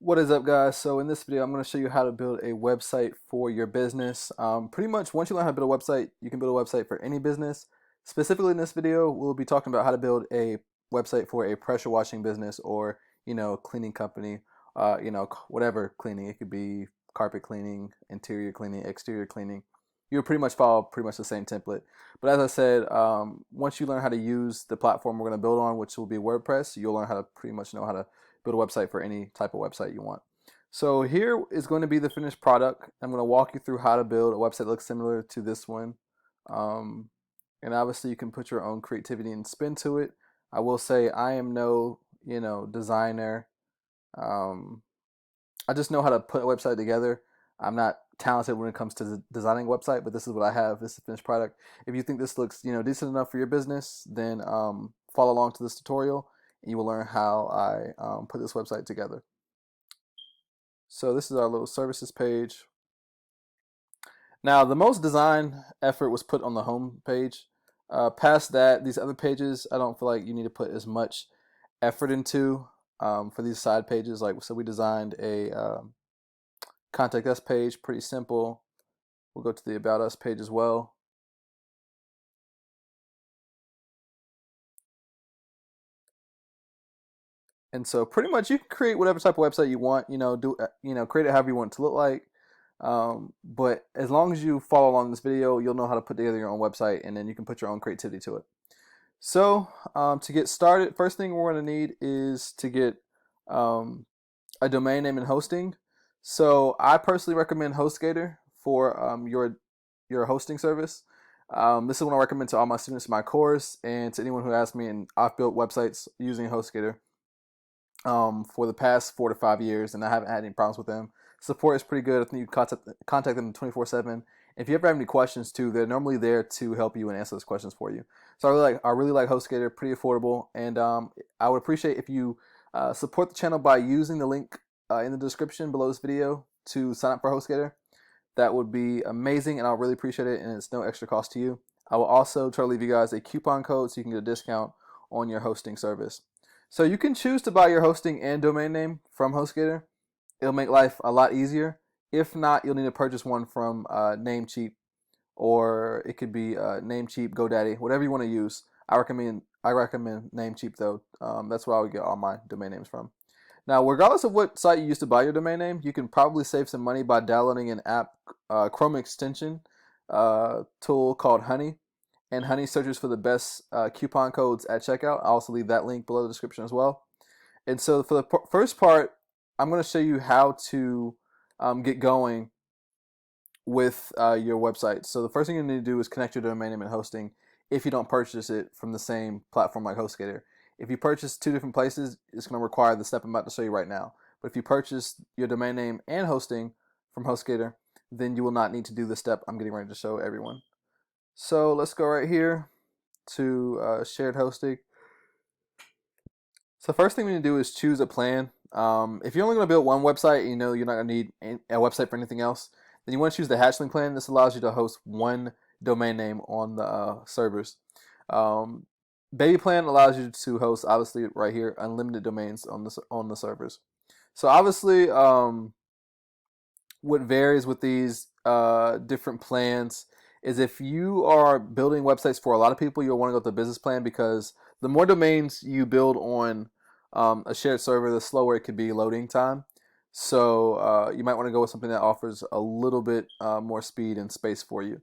What is up, guys? So in this video, I'm going to show you how to build a website for your business. Pretty much once you learn how to build a website, you can build a website for any business. Specifically in this video, we'll be talking about how to build a website for a pressure washing business or, cleaning company, whatever cleaning. It could be carpet cleaning, interior cleaning, exterior cleaning. You'll pretty much follow pretty much the same template. But as I said, once you learn how to use the platform we're going to build on, which will be WordPress, you'll learn how to pretty much know how to build a website for any type of website you want. So here is going to be the finished product. I'm going to walk you through how to build a website that looks similar to this one. Um, and obviously you can put your own creativity and spin to it. I will say I am no, designer. Um, I just know how to put a website together. I'm not talented when it comes to designing a website, but this is what I have. This is the finished product. If you think this looks, decent enough for your business, then follow along to this tutorial and you will learn how I put this website together. So this is our little services page. Now, the most design effort was put on the home page. Past that, these other pages, I don't feel like you need to put as much effort into for these side pages. So we designed a contact us page, pretty simple. We'll go to the about us page as well. And so pretty much you can create whatever type of website you want, create it however you want it to look like. But as long as you follow along this video, you'll know how to put together your own website and then you can put your own creativity to it. So to get started, first thing we're going to need is to get a domain name and hosting. So I personally recommend HostGator for your hosting service. This is what I recommend to all my students in my course and to anyone who asks me, and I've built websites using HostGator for the past 4 to 5 years, and I haven't had any problems with them. Support is pretty good. I think you can contact them 24/7. If you ever have any questions too, they're normally there to help you and answer those questions for you. So I really like HostGator, pretty affordable, and I would appreciate if you support the channel by using the link in the description below this video to sign up for HostGator. That would be amazing, and I'll really appreciate it, and it's no extra cost to you. I will also try to leave you guys a coupon code so you can get a discount on your hosting service. So you can choose to buy your hosting and domain name from HostGator. It'll make life a lot easier. If not, you'll need to purchase one from Namecheap, or it could be Namecheap, GoDaddy, whatever you want to use. I recommend Namecheap though. That's where I would get all my domain names from. Now, regardless of what site you use to buy your domain name, you can probably save some money by downloading an app, Chrome extension tool called Honey. And Honey searches for the best coupon codes at checkout. I'll also leave that link below the description as well. And so for the first part, I'm going to show you how to get going with your website. So the first thing you need to do is connect your domain name and hosting if you don't purchase it from the same platform like HostGator. If you purchase two different places, it's going to require the step I'm about to show you right now. But if you purchase your domain name and hosting from HostGator, then you will not need to do the step I'm getting ready to show everyone. So let's go right here to shared hosting. So first thing we need to do is choose a plan. If you're only going to build one website, you're not going to need a website for anything else, then you want to choose the hatchling plan. This allows you to host one domain name on the servers. Baby plan allows you to host, obviously right here, unlimited domains on the servers. So obviously, what varies with these different plans is if you are building websites for a lot of people, you'll want to go with the business plan, because the more domains you build on a shared server, the slower it could be loading time. So you might want to go with something that offers a little bit more speed and space for you,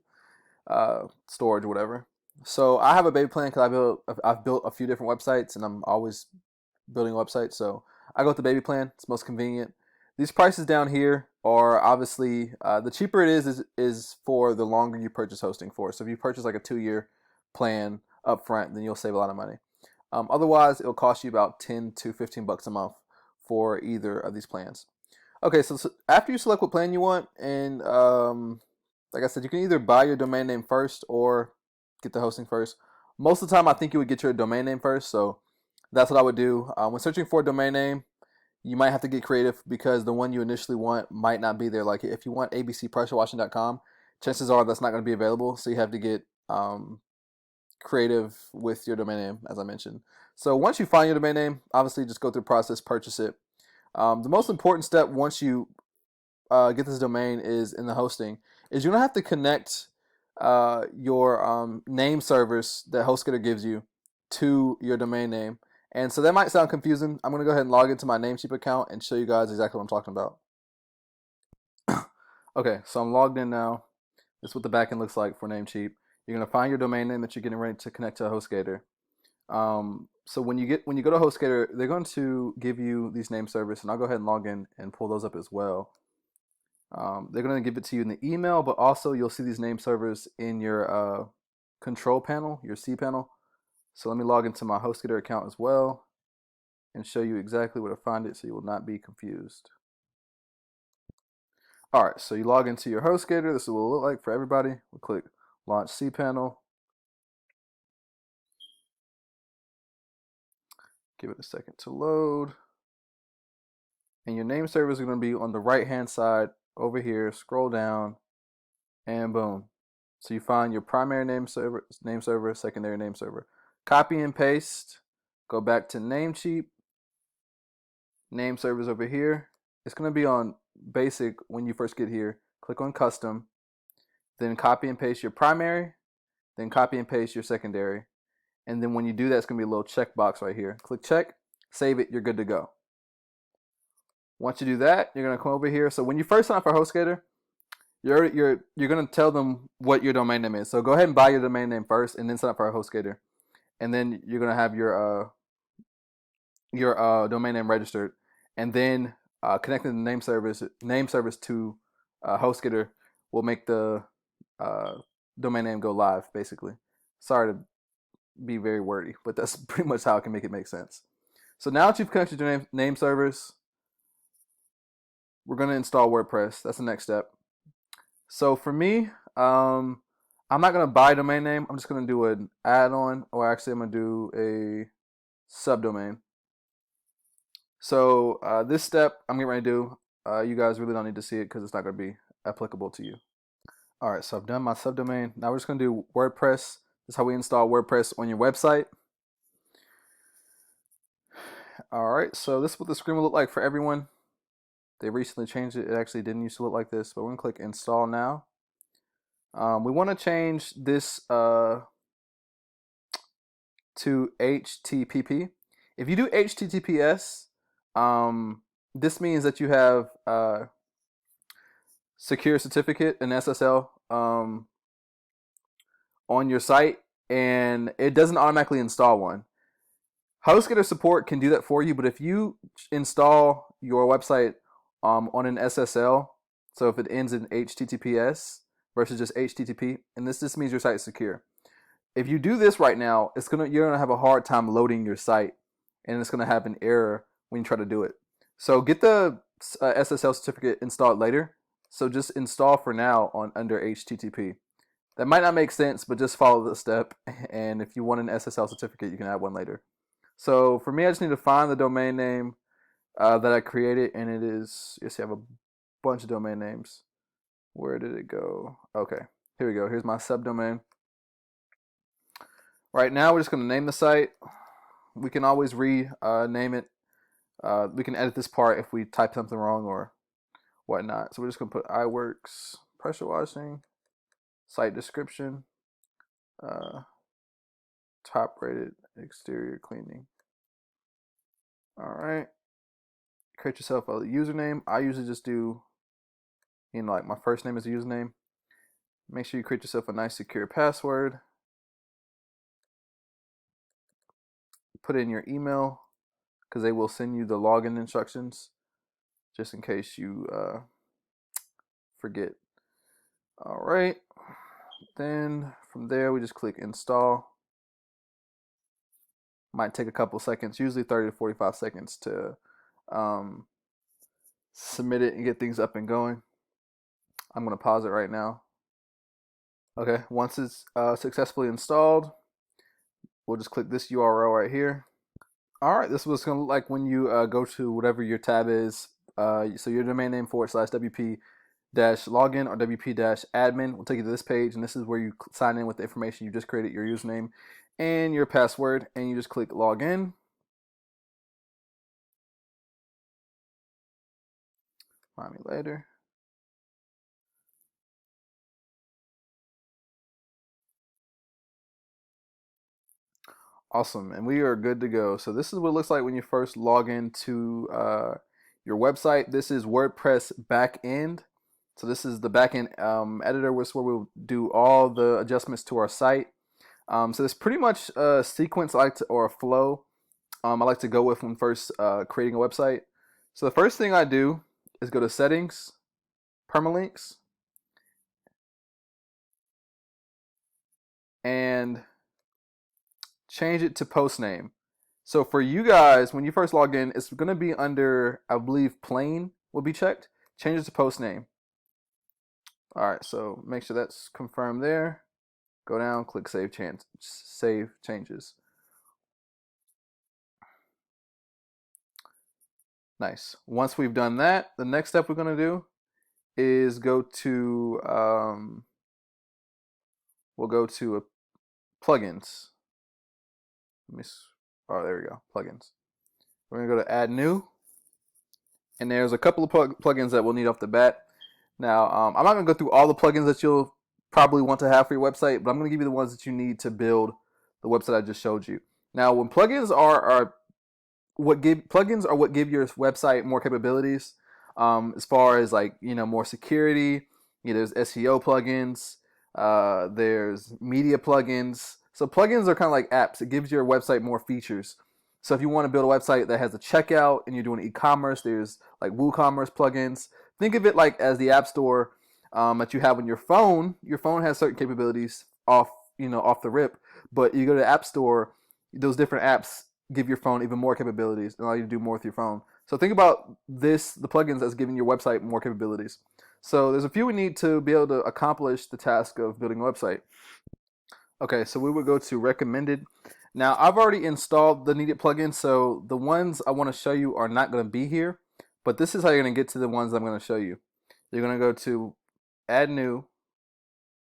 storage, whatever. So I have a baby plan because I've built a few different websites, and I'm always building websites. So I go with the baby plan. It's most convenient. These prices down here are obviously the cheaper it is for the longer you purchase hosting for. So if you purchase like a 2-year plan up front, then you'll save a lot of money. Otherwise, it'll cost you about 10 to 15 bucks a month for either of these plans. Okay, so after you select what plan you want, and like I said, you can either buy your domain name first or get the hosting first. Most of the time, I think you would get your domain name first, so that's what I would do. When searching for a domain name, you might have to get creative because the one you initially want might not be there. Like if you want abcpressurewashing.com, chances are that's not going to be available, so you have to get creative with your domain name, as I mentioned. So once you find your domain name, obviously just go through the process, purchase it. The most important step once you get this domain is in the hosting. Is you're gonna have to connect your name servers that HostGator gives you to your domain name. And so that might sound confusing. I'm gonna go ahead and log into my Namecheap account and show you guys exactly what I'm talking about. Okay, so I'm logged in now. This is what the backend looks like for Namecheap. You're gonna find your domain name that you're getting ready to connect to HostGator. So when you go to HostGator, they're going to give you these name servers, and I'll go ahead and log in and pull those up as well. They're going to give it to you in the email, but also you'll see these name servers in your control panel, your C panel. So let me log into my HostGator account as well and show you exactly where to find it so you will not be confused. All right, so you log into your HostGator. This is what it will look like for everybody. We'll click Launch cPanel. Give it a second to load. And your name servers are going to be on the right-hand side over here. Scroll down, and boom. So you find your primary name server, secondary name server. Copy and paste. Go back to Namecheap. Name servers over here. It's going to be on basic when you first get here. Click on custom. Then copy and paste your primary. Then copy and paste your secondary. And then when you do that, it's going to be a little checkbox right here. Click check. Save it. You're good to go. Once you do that, you're going to come over here. So when you first sign up for HostGator, you're going to tell them what your domain name is. So go ahead and buy your domain name first, and then sign up for a HostGator, and then you're going to have your domain name registered, and then connecting the name service to HostGator will make the domain name go live. Basically, sorry to be very wordy, but that's pretty much how I can make it make sense. So now that you've connected your name servers, we're going to install WordPress. That's the next step. So for me, I'm not going to buy a domain name. I'm just going to do an add-on, or actually I'm going to do a subdomain. So this step I'm getting ready to do, you guys really don't need to see it because it's not going to be applicable to you. All right, so I've done my subdomain. Now we're just going to do WordPress. This is how we install WordPress on your website. All right, so this is what the screen will look like for everyone. They recently changed it. It actually didn't used to look like this, but we're going to click install now. We want to change this to HTTP. If you do HTTPS, this means that you have secure certificate, an SSL, on your site, and it doesn't automatically install one. HostGator support can do that for you, but if you install your website on an SSL, so if it ends in HTTPS versus just HTTP, and this just means your site is secure. If you do this right now, you're gonna have a hard time loading your site, and it's gonna have an error when you try to do it. So get the SSL certificate installed later. So just install for now under HTTP. That might not make sense, but just follow the step. And if you want an SSL certificate, you can add one later. So for me, I just need to find the domain name that I created, and it is, yes, I have a bunch of domain names. Where did it go? Okay, here we go. Here's my subdomain. Right now, we're just going to name the site. We can always rename it. We can edit this part if we type something wrong or whatnot. So we're just going to put iWorks pressure washing, site description, top rated exterior cleaning. All right. Create yourself a username. I usually just do, like my first name is a username. Make sure you create yourself a nice secure password. Put in your email because they will send you the login instructions just in case you forget. All right. Then from there, we just click install. Might take a couple seconds, usually 30 to 45 seconds to submit it and get things up and going. I'm going to pause it right now. Okay, once it's successfully installed, we'll just click this URL right here. All right, this is what it's going to look like when you go to whatever your tab is. So your domain name / WP-login or WP-admin will take you to this page, and this is where you sign in with the information you just created, your username and your password, and you just click login. Find me later. Awesome, and we are good to go. So this is what it looks like when you first log into your website. This is WordPress backend. So this is the backend editor, which is where we'll do all the adjustments to our site. So it's pretty much a sequence or a flow I like to go with when first creating a website. So the first thing I do is go to Settings, Permalinks, and change it to post name. So for you guys, when you first log in, it's going to be under, I believe, plain will be checked. Change it to post name. All right, so make sure that's confirmed there. Go down, click save changes. Nice. Once we've done that, the next step we're going to do is go to we'll go to plugins. Oh, there we go, plugins. We're going to go to add new, and there's a couple of plugins that we'll need off the bat. Now, I'm not going to go through all the plugins that you'll probably want to have for your website, but I'm going to give you the ones that you need to build the website I just showed you. Now, when plugins are what give your website more capabilities, as far as like more security. There's SEO plugins, there's media plugins. So plugins are kind of like apps. It gives your website more features. So if you want to build a website that has a checkout and you're doing e-commerce, there's like WooCommerce plugins. Think of it like as the app store that you have on your phone. Your phone has certain capabilities off the rip, but you go to the app store, those different apps give your phone even more capabilities and allow you to do more with your phone. So think about the plugins as giving your website more capabilities. So there's a few we need to be able to accomplish the task of building a website. Okay, so we would go to recommended. Now I've already installed the needed plugins, so the ones I want to show you are not going to be here, but this is how you're going to get to the ones I'm going to show you. You're going to go to add new,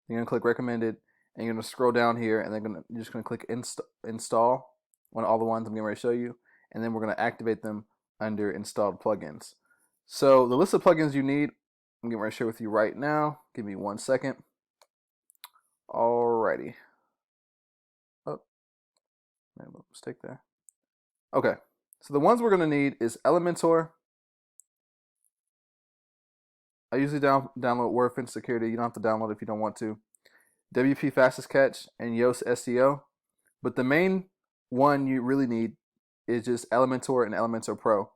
you're going to click recommended, and you're going to scroll down here, and then you're just going to click install on all the ones I'm getting ready to show you, and then we're going to activate them under installed plugins. So the list of plugins you need, I'm getting ready to share with you right now. Give me 1 second. Alrighty. Oh, made a little mistake there. Okay, so the ones we're going to need is Elementor. I usually download Wordpress Security. You don't have to download it if you don't want to. WP Fastest Catch and Yoast SEO. But the main one you really need is just Elementor and Elementor Pro.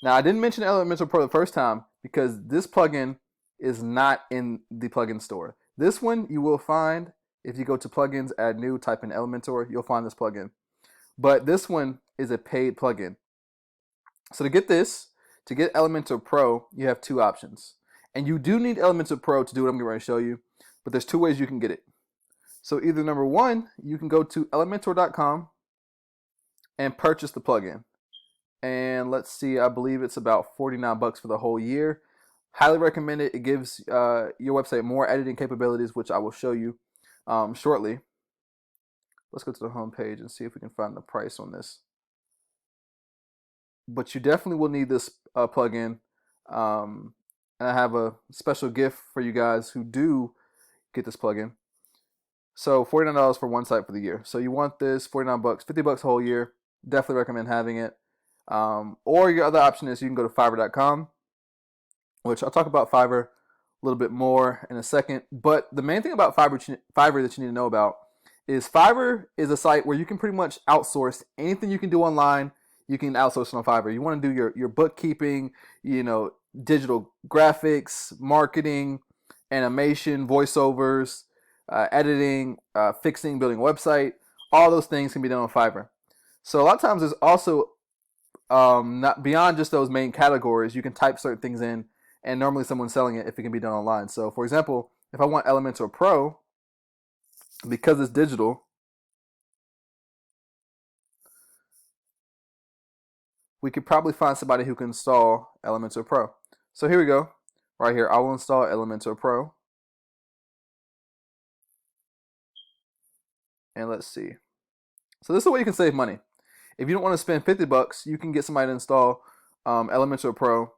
Now, I didn't mention Elementor Pro the first time because this plugin is not in the plugin store. This one you will find if you go to plugins, add new, type in Elementor, you'll find this plugin. But this one is a paid plugin. So to get Elementor Pro, you have two options. And you do need Elementor Pro to do what I'm going to show you, but there's two ways you can get it. So either number one, you can go to elementor.com and purchase the plugin. And let's see, I believe it's about $49 for the whole year. Highly recommend it. It gives your website more editing capabilities, which I will show you shortly. Let's go to the home page and see if we can find the price on this. But you definitely will need this plugin. And I have a special gift for you guys who do get this plugin. So $49 for one site for the year. So you want this, $49, $50 whole year. Definitely recommend having it. Or your other option is you can go to Fiverr.com, which I'll talk about Fiverr a little bit more in a second. But the main thing about Fiverr that you need to know about is Fiverr is a site where you can pretty much outsource anything you can do online. You can outsource it on Fiverr. You want to do your bookkeeping, digital graphics, marketing, animation, voiceovers, editing, fixing, building a website. All those things can be done on Fiverr. So a lot of times there's also not beyond just those main categories. You can type certain things in, and normally someone's selling it if it can be done online. So for example, if I want Elementor Pro, because it's digital, we could probably find somebody who can install Elementor Pro. So here we go. Right here, I will install Elementor Pro. And let's see. So this is a way you can save money. If you don't want to spend $50, you can get somebody to install Elementor Pro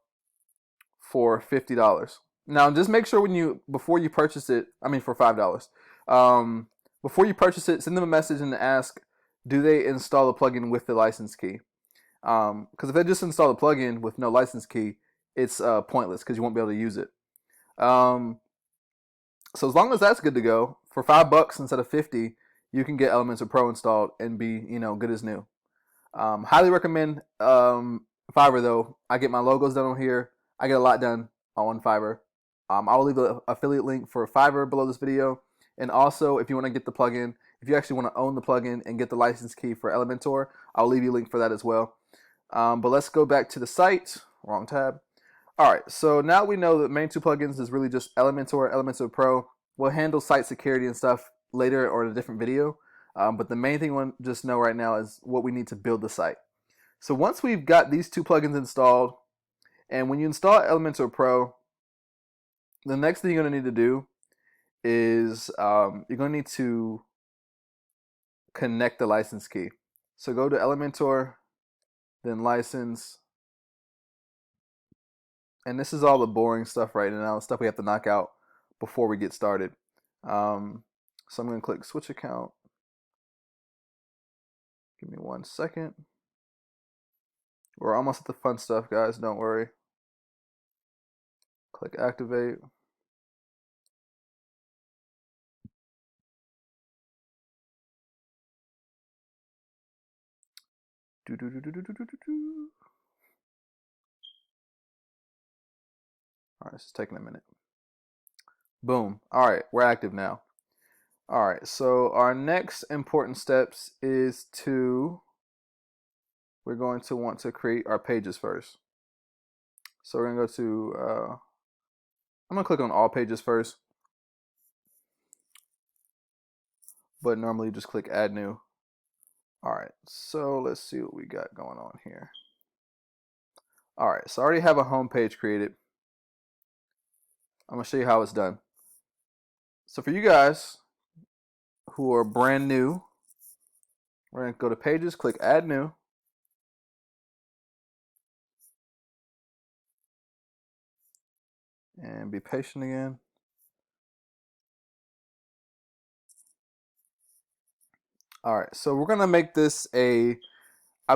for $50. Now, just make sure before you purchase it, I mean for $5, before you purchase it, send them a message and ask, do they install the plugin with the license key? Because if they just install the plugin with no license key, it's pointless because you won't be able to use it. So as long as that's good to go, for $5 instead of 50, you can get Elementor Pro installed and be good as new. Highly recommend Fiverr though. I get my logos done on here. I get a lot done on Fiverr. I will leave an affiliate link for Fiverr below this video. And also, if you want to get the plugin, if you actually want to own the plugin and get the license key for Elementor, I'll leave you a link for that as well. But let's go back to the site. Wrong tab. All right, so now we know that main two plugins is really just Elementor, Elementor Pro. We'll handle site security and stuff later or in a different video. But the main thing we want to just know right now is what we need to build the site. So once we've got these two plugins installed, and when you install Elementor Pro, the next thing you're going to need to do is you're going to need to connect the license key. So go to Elementor, then license. And this is all the boring stuff right now, stuff we have to knock out before we get started. So I'm going to click switch account. Give me 1 second. We're almost at the fun stuff, guys. Don't worry. Click activate. All right, this is taking a minute. Boom. All right, we're active now. All right, so our next important steps is we're going to want to create our pages first. So we're going to go to, I'm going to click on all pages first. But normally you just click add new. All right, so let's see what we got going on here. All right, so I already have a home page created. I'm going to show you how it's done. So for you guys who are brand new, we're going to go to pages, click add new. And be patient again. All right, so we're going to make this I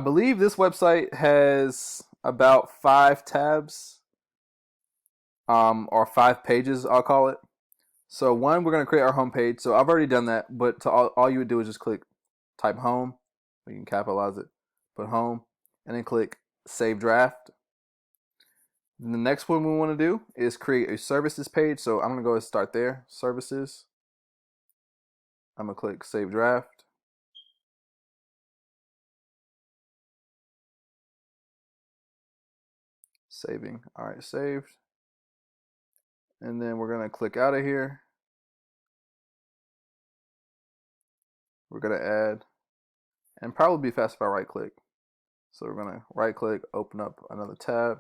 believe this website has about 5 tabs, or 5 pages, I'll call it. So one, we're going to create our home page. So I've already done that, but all you would do is just type home. We can capitalize it, put home, and then click save draft. And the next one we want to do is create a services page. So I'm going to go and start there, services. I'm going to click save draft. Saving. All right, saved. And then we're going to click out of here. We're going to add, and probably be fast if I right click. So we're going to right click, open up another tab,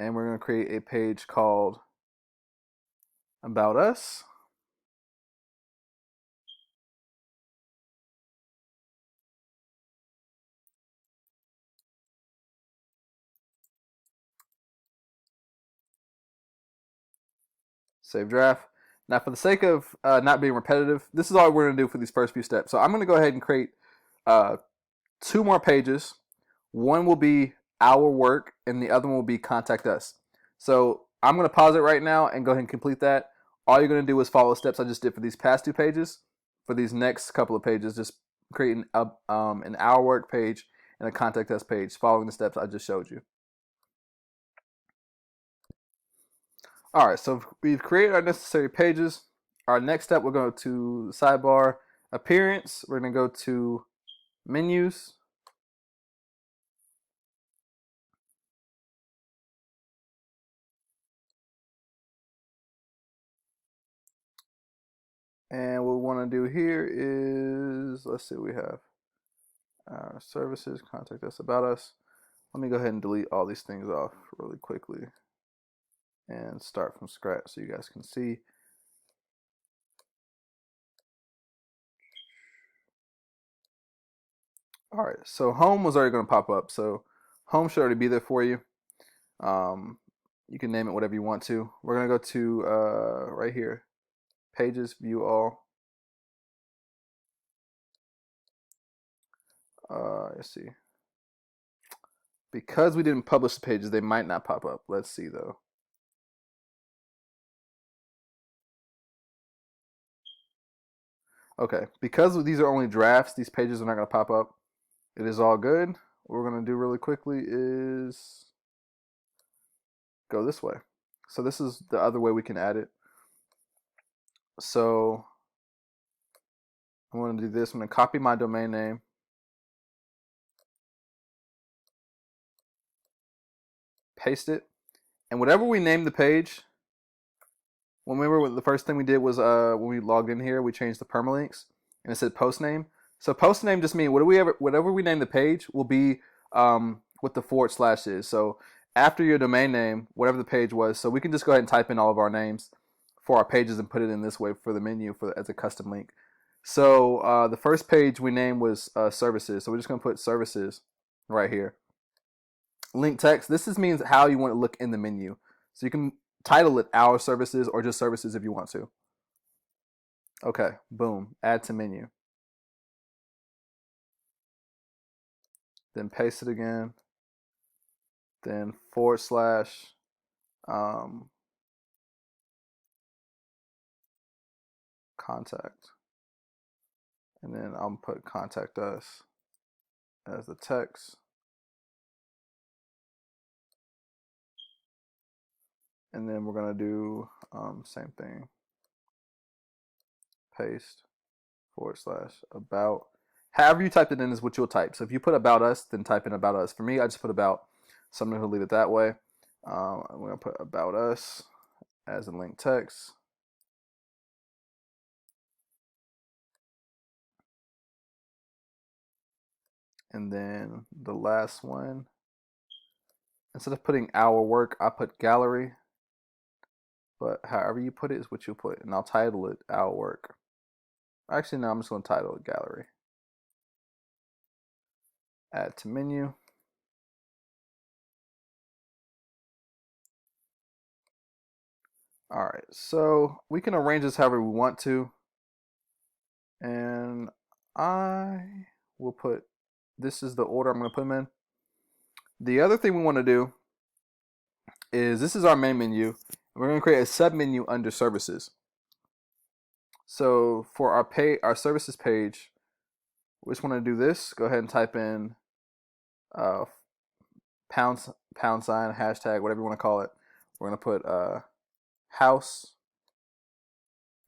and we're going to create a page called About Us. Save draft. Now, for the sake of not being repetitive, this is all we're going to do for these first few steps. So I'm going to go ahead and create 2 more pages. One will be our work, and the other one will be contact us. So I'm going to pause it right now and go ahead and complete that. All you're going to do is follow the steps I just did for these past 2 pages. For these next couple of pages, just create an our work page and a contact us page, following the steps I just showed you. All right, so we've created our necessary pages. Our next step, we're going to go to sidebar appearance. We're going to go to menus. And what we want to do here is, let's see what we have. Our services, contact us, about us. Let me go ahead and delete all these things off really quickly and start from scratch so you guys can see. All right, so home was already going to pop up, so home should already be there for you. You can name it whatever you want to. We're gonna go to right here, pages, view all. Let's see. Because we didn't publish the pages, they might not pop up. Let's see though. Okay, because these are only drafts, these pages are not gonna pop up. It is all good. What we're gonna do really quickly is go this way. So this is the other way we can add it. So I'm gonna do this. I'm gonna copy my domain name. Paste it. And whatever we name the page, remember the first thing we did was when we logged in here, we changed the permalinks and it said post name. So post name just means whatever we name the page will be what the / is. So after your domain name, whatever the page was, so we can just go ahead and type in all of our names for our pages and put it in this way for the menu as a custom link. So the first page we named was services. So we're just gonna put services right here. Link text. This means how you want to look in the menu. So you can title it our services or just services if you want to. Okay, boom, add to menu. Then paste it again. Then / contact. And then I'll put contact us as the text. And then we're gonna do same thing. Paste / about. However you typed it in is what you'll type. So if you put about us, then type in about us. For me, I just put about. So I'm gonna leave it that way. I'm gonna put about us as a link text. And then the last one, instead of putting our work, I put gallery. But however you put it is what you put. And I'll title it our work. Actually, no, I'm just going to title it gallery. Add to menu. All right, so we can arrange this however we want to. And I will put, this is the order I'm going to put them in. The other thing we want to do is this is our main menu. We're going to create a sub menu under services. So for our services page, we just want to do this. Go ahead and type in pound sign, hashtag, whatever you want to call it. We're going to put house.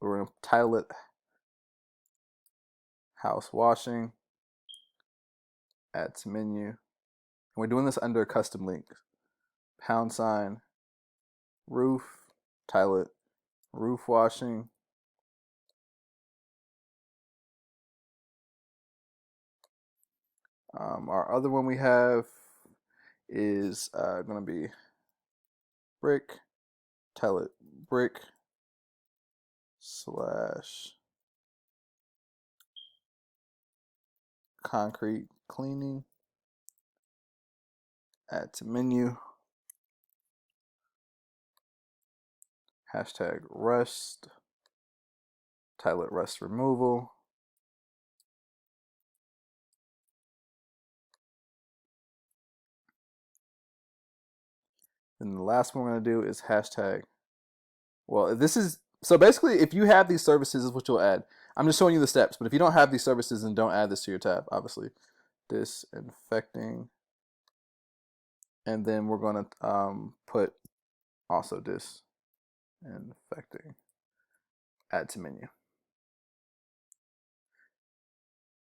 We're going to title it house washing. Add to menu. And we're doing this under custom link. Pound sign, roof, title it roof washing. Our other one we have is going to be brick, title it brick / concrete cleaning. Add to menu. Hashtag rust. Title it rust removal. And the last one we're going to do is hashtag. Well, this is, so basically if you have these services, this is what you'll add. I'm just showing you the steps, but if you don't have these services, then don't add this to your tab, obviously. Disinfecting. And then we're going to put also disinfecting. Add to menu.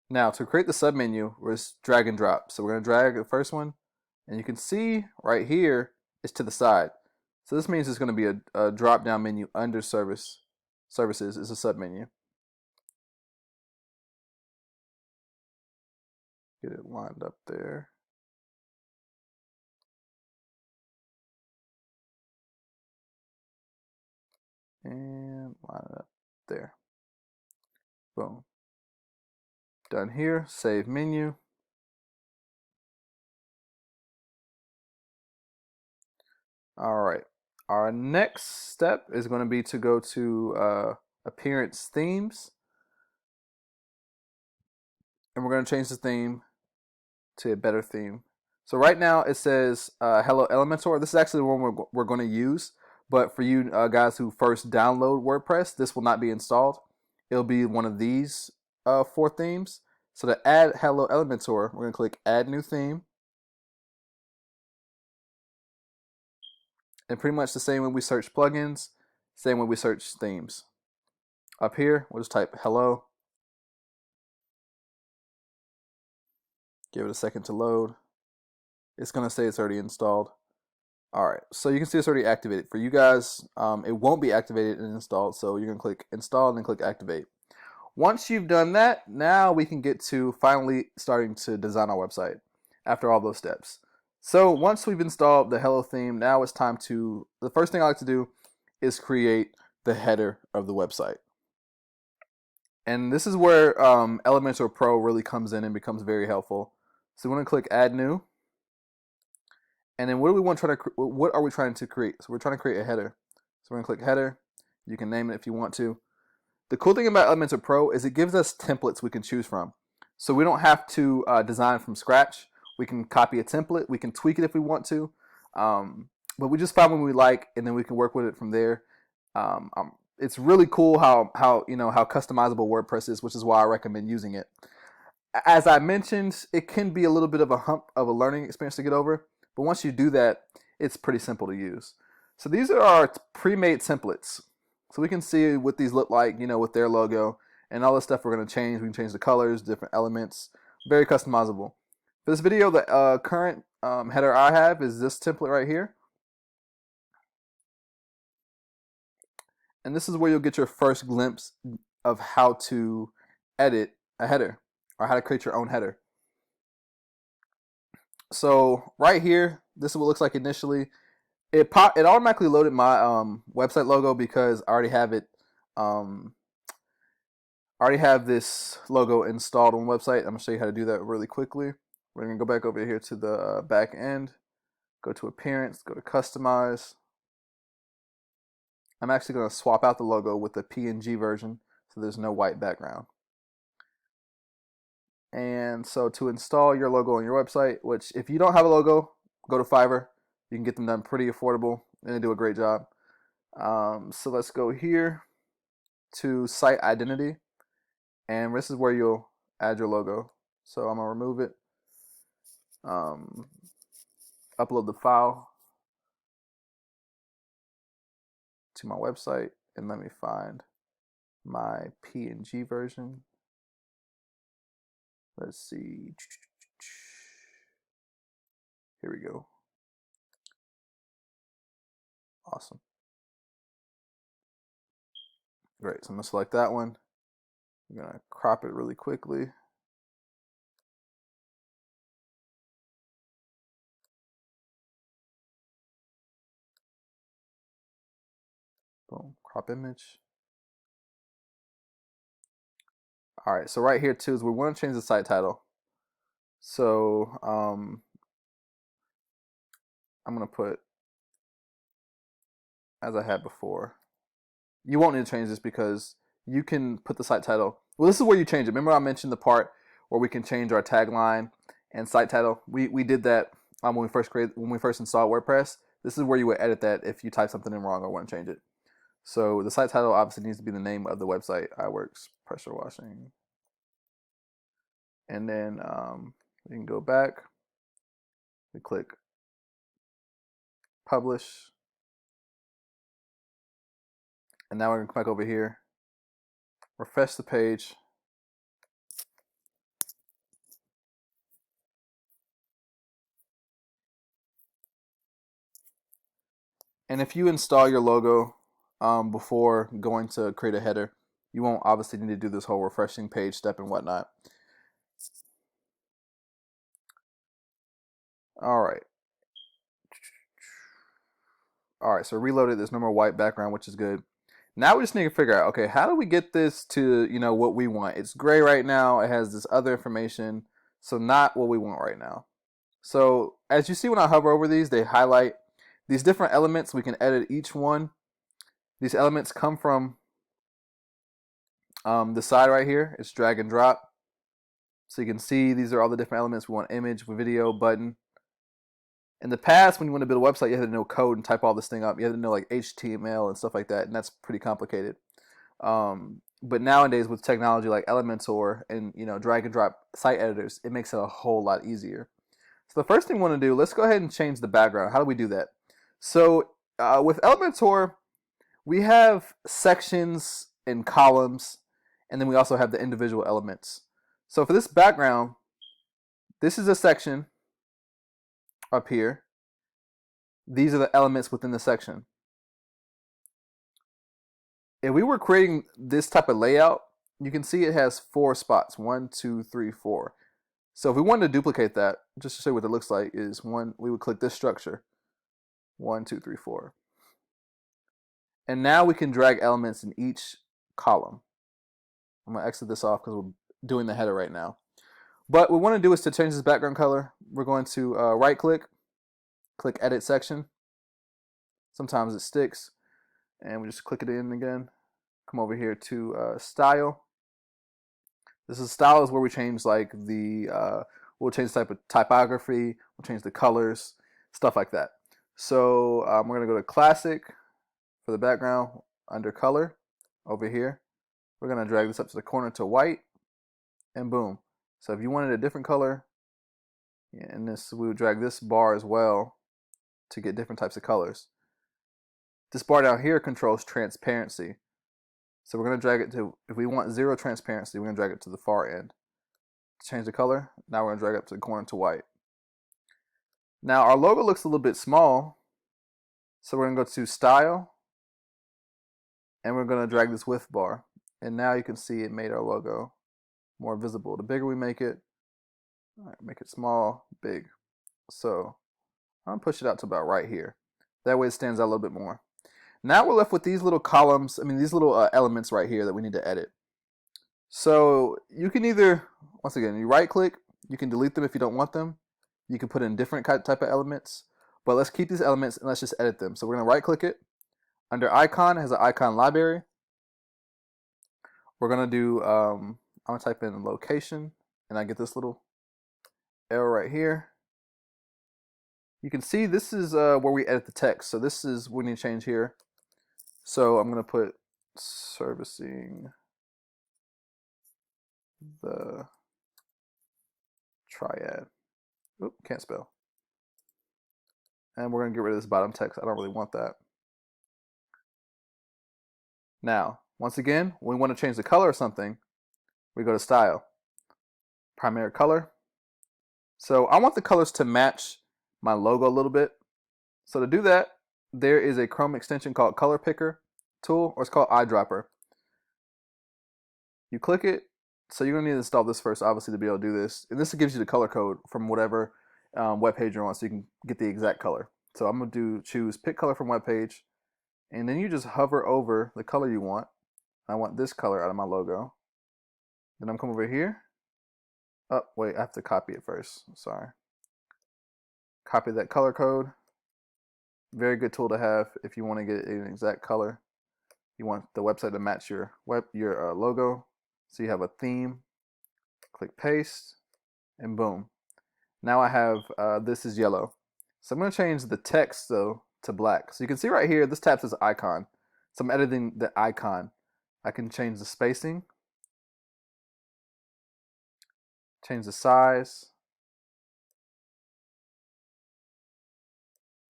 Now to create the submenu, we're just drag and drop. So we're going to drag the first one, and you can see right here it's to the side. So this means it's going to be a drop down menu under services is a submenu. Get it lined up there. And line it up there. Boom. Done here. Save menu. All right. Our next step is going to be to go to Appearance Themes, and we're going to change the theme to a better theme. So right now it says Hello Elementor. This is actually the one we're going to use, but for you guys who first download WordPress, this will not be installed. It'll be one of these 4 themes. So to add Hello Elementor, we're going to click Add New Theme. And pretty much the same when we search plugins, same when we search themes. Up here, we'll just type hello. Give it a second to load. It's going to say it's already installed. All right, so you can see it's already activated. For you guys, it won't be activated and installed, so you're going to click install and then click activate. Once you've done that, now we can get to finally starting to design our website after all those steps. So once we've installed the Hello theme, now it's time to, the first thing I like to do is create the header of the website. And this is where Elementor Pro really comes in and becomes very helpful. So we're going to click Add New. And then what are we trying to create? So we're trying to create a header. So we're going to click Header. You can name it if you want to. The cool thing about Elementor Pro is it gives us templates we can choose from. So we don't have to design from scratch. We can copy a template. We can tweak it if we want to. But we just find one we like, and then we can work with it from there. It's really cool how customizable WordPress is, which is why I recommend using it. As I mentioned, it can be a little bit of a hump of a learning experience to get over, but once you do that, it's pretty simple to use. So these are our pre-made templates. So we can see what these look like, with their logo and all the stuff we're going to change. We can change the colors, different elements, very customizable. For this video, the current header I have is this template right here. And this is where you'll get your first glimpse of how to edit a header or how to create your own header. So right here, this is what it looks like initially. It automatically loaded my website logo because I already have it. I already have this logo installed on the website. I'm gonna show you how to do that really quickly. We're gonna go back over here to the back end, go to Appearance, go to Customize. I'm actually gonna swap out the logo with the PNG version so there's no white background. And so to install your logo on your website, which if you don't have a logo, go to Fiverr. You can get them done pretty affordable and they do a great job. So let's go here to Site Identity, and this is where you'll add your logo. So I'm gonna remove it, upload the file to my website, and let me find my PNG version. Let's see. Here we go. Awesome. Great. So I'm going to select that one. I'm going to crop it really quickly. Boom. Crop image. All right. So right here too is we want to change the site title. So I'm going to put, as I had before. You won't need to change this because you can put the site title. Well, this is where you change it. Remember I mentioned the part where we can change our tagline and site title? We did that when we first installed WordPress. This is where you would edit that if you type something in wrong or want to change it. So the site title obviously needs to be the name of the website. iWorks Pressure Washing. And then we can go back. We click Publish. And now we're going to come back over here, refresh the page. And if you install your logo before going to create a header, you won't obviously need to do this whole refreshing page step and whatnot. All right. All right, so reloaded. There's no more white background, which is good. Now we just need to figure out, okay, how do we get this to, what we want? It's gray right now. It has this other information, so not what we want right now. So as you see when I hover over these, they highlight. these different elements, we can edit each one. These elements come from the side right here. It's drag and drop. So you can see these are all the different elements. We want image, video, button. In the past, when you want to build a website, you had to know code and type all this thing up. You had to know like HTML and stuff like that, and that's pretty complicated. But nowadays, with technology like Elementor and drag and drop site editors, it makes it a whole lot easier. So the first thing we want to do, let's go ahead and change the background. How do we do that? So with Elementor, we have sections and columns, and then we also have the individual elements. So for this background, this is a section up here. These are the elements within the section. If we were creating this type of layout, you can see it has 4 spots. 1, 2, 3, 4. So if we wanted to duplicate that, just to show you what it looks like, we would click this structure. 1, 2, 3, 4. And now we can drag elements in each column. I'm going to exit this off because we're doing the header right now. But what we want to do is to change this background color. We're going to right click edit section. Sometimes it sticks. And we just click it in again. Come over here to style. This is style is where we change like we'll change the type of typography, we'll change the colors, stuff like that. So we're gonna go to classic for the background under color over here. We're gonna drag this up to the corner to white, and boom. So if you wanted a different color, and we would drag this bar as well to get different types of colors. This bar down here controls transparency. So we're going to drag it to, if we want 0 transparency, we're going to drag it to the far end. To change the color, now we're going to drag it up to the corner to white. Now our logo looks a little bit small, so we're going to go to style, and we're going to drag this width bar. And now you can see it made our logo more visible. The bigger we make it, all right, make it small, big. So I'm going to push it out to about right here. That way it stands out a little bit more. Now we're left with these little columns, these little elements right here that we need to edit. So you can either, once again, you right click, you can delete them if you don't want them. You can put in different type of elements, but let's keep these elements and let's just edit them. So we're going to right click it. Under icon, it has an icon library. We're going to do, I'm going to type in location, and I get this little arrow right here. You can see this is where we edit the text. So this is what we need to change here. So I'm going to put servicing the triad. Oop, can't spell. And we're going to get rid of this bottom text. I don't really want that. Now, once again, when we want to change the color of something, we go to style, primary color. So I want the colors to match my logo a little bit. So to do that, there is a Chrome extension called Color Picker tool, or it's called Eyedropper. You click it, so you're going to need to install this first, obviously, to be able to do this. And this gives you the color code from whatever web page you're on, so you can get the exact color. So I'm going to choose pick color from web page, and then you just hover over the color you want. I want this color out of my logo. Then I'm come over here. Oh, wait, I have to copy it first. Sorry. Copy that color code. Very good tool to have if you want to get an exact color. You want the website to match your logo. So you have a theme. Click paste, and boom. Now I have this is yellow. So I'm going to change the text though to black. So you can see right here, this tab says icon. So I'm editing the icon. I can change the spacing, change the size.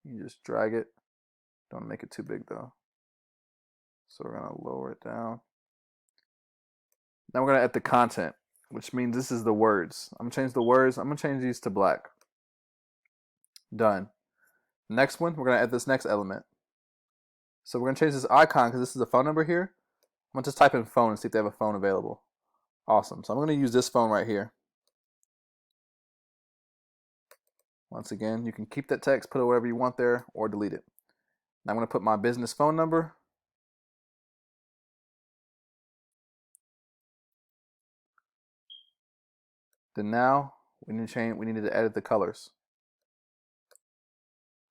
You just drag it. Don't make it too big though. So we're going to lower it down. Now we're going to add the content, which means this is the words. I'm going to change the words. I'm going to change these to black. Done. Next one, we're going to add this next element. So we're going to change this icon because this is a phone number here. I'm going to just type in phone and see if they have a phone available. Awesome. So I'm going to use this phone right here. Once again, you can keep that text, put it wherever you want there, or delete it. Now I'm going to put my business phone number. Then now we need to edit the colors.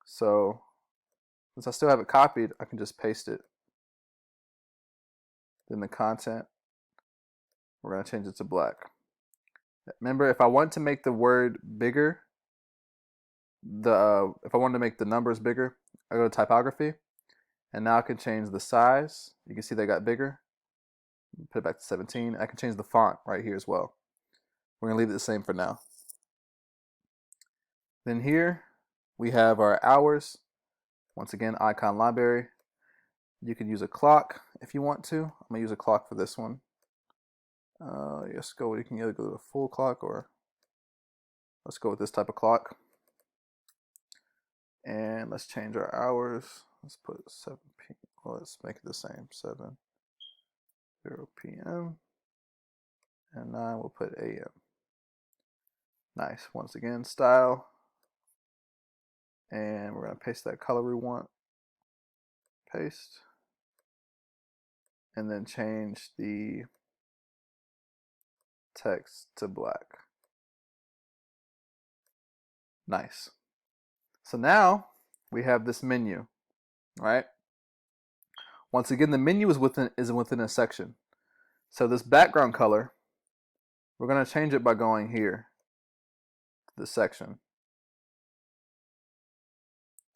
So Since I still have it copied, I can just paste it. Then the content, we're going to change it to black. Remember, if I want to make the word bigger, if I wanted to make the numbers bigger, I go to typography, and now I can change the size. You can see they got bigger. Put it back to 17. I can change the font right here as well. We're going to leave it the same for now. Then here we have our hours. Once again, icon library. You can use a clock if you want to. I'm going to use a clock for this one. Let's go. You can either go to a full clock, or let's go with this type of clock. And let's change our hours. Let's put 7 p.m. Well, let's make it the same. 7:0 p.m. and 9 we'll put a.m. Nice. Once again, style. And we're going to paste that color we want. Paste. And then change the text to black. Nice. So now we have this menu, right? Once again, the menu is within a section. So this background color, we're going to change it by going here to the section.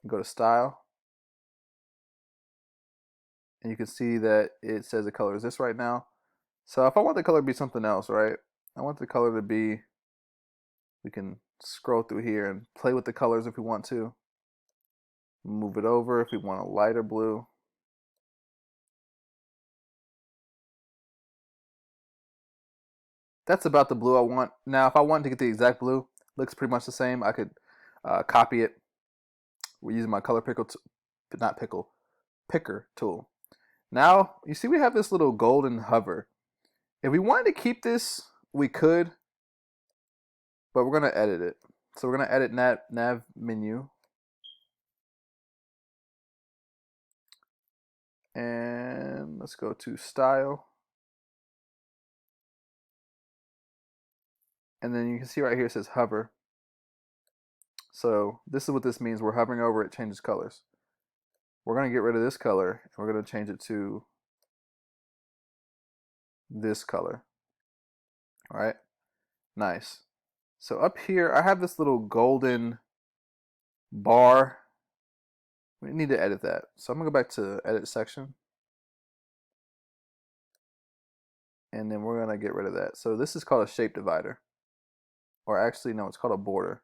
Go to style. And you can see that it says the color is this right now. So if I want the color to be something else, right? I want the color to be, we can scroll through here and play with the colors if we want to. Move it over if we want a lighter blue. That's about the blue I want. Now, if I wanted to get the exact blue, looks pretty much the same. I could copy it. We're using my color picker tool. Now, you see we have this little golden hover. If we wanted to keep this, we could, but we're going to edit it. So we're going to edit nav menu. And let's go to style. And then you can see right here it says hover. So this is what this means. We're hovering over it, changes colors. We're going to get rid of this color, and we're going to change it to this color. All right, nice. So up here, I have this little golden bar. We need to edit that. So I'm going to go back to edit section. And then we're going to get rid of that. So this is called a shape divider. Or actually, no, it's called a border.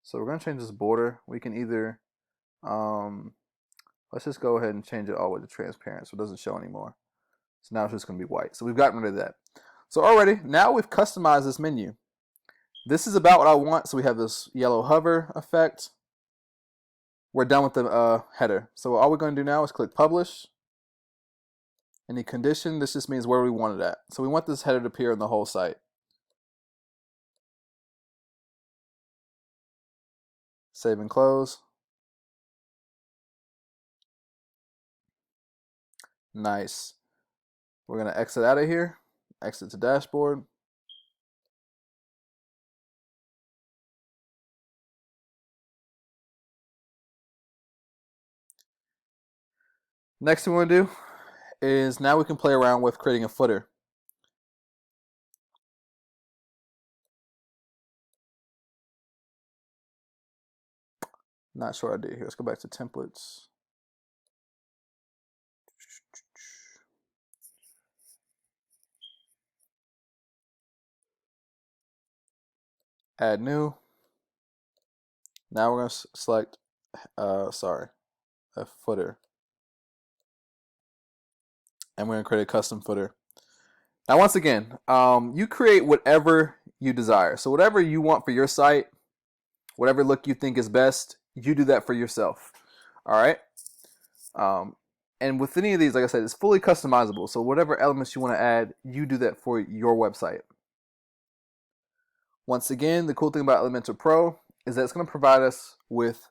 So we're going to change this border. We can either, let's just go ahead and change it all the way to transparent so it doesn't show anymore. So now it's just going to be white. So we've gotten rid of that. So already, now we've customized this menu. This is about what I want. So we have this yellow hover effect. We're done with the header. So all we're going to do now is click publish. Any condition, this just means where we want it at. So we want this header to appear in the whole site. Save and close. Nice. We're going to exit out of here. Exit to dashboard. Next thing we want to do is now we can play around with creating a footer. Not sure what I did here. Let's go back to templates. Add new. Now we're going to select, a footer. And we're going to create a custom footer. Now, once again, you create whatever you desire. So whatever you want for your site, whatever look you think is best, you do that for yourself. All right. And with any of these, like I said, it's fully customizable. So whatever elements you want to add, you do that for your website. Once again, the cool thing about Elementor Pro is that it's going to provide us with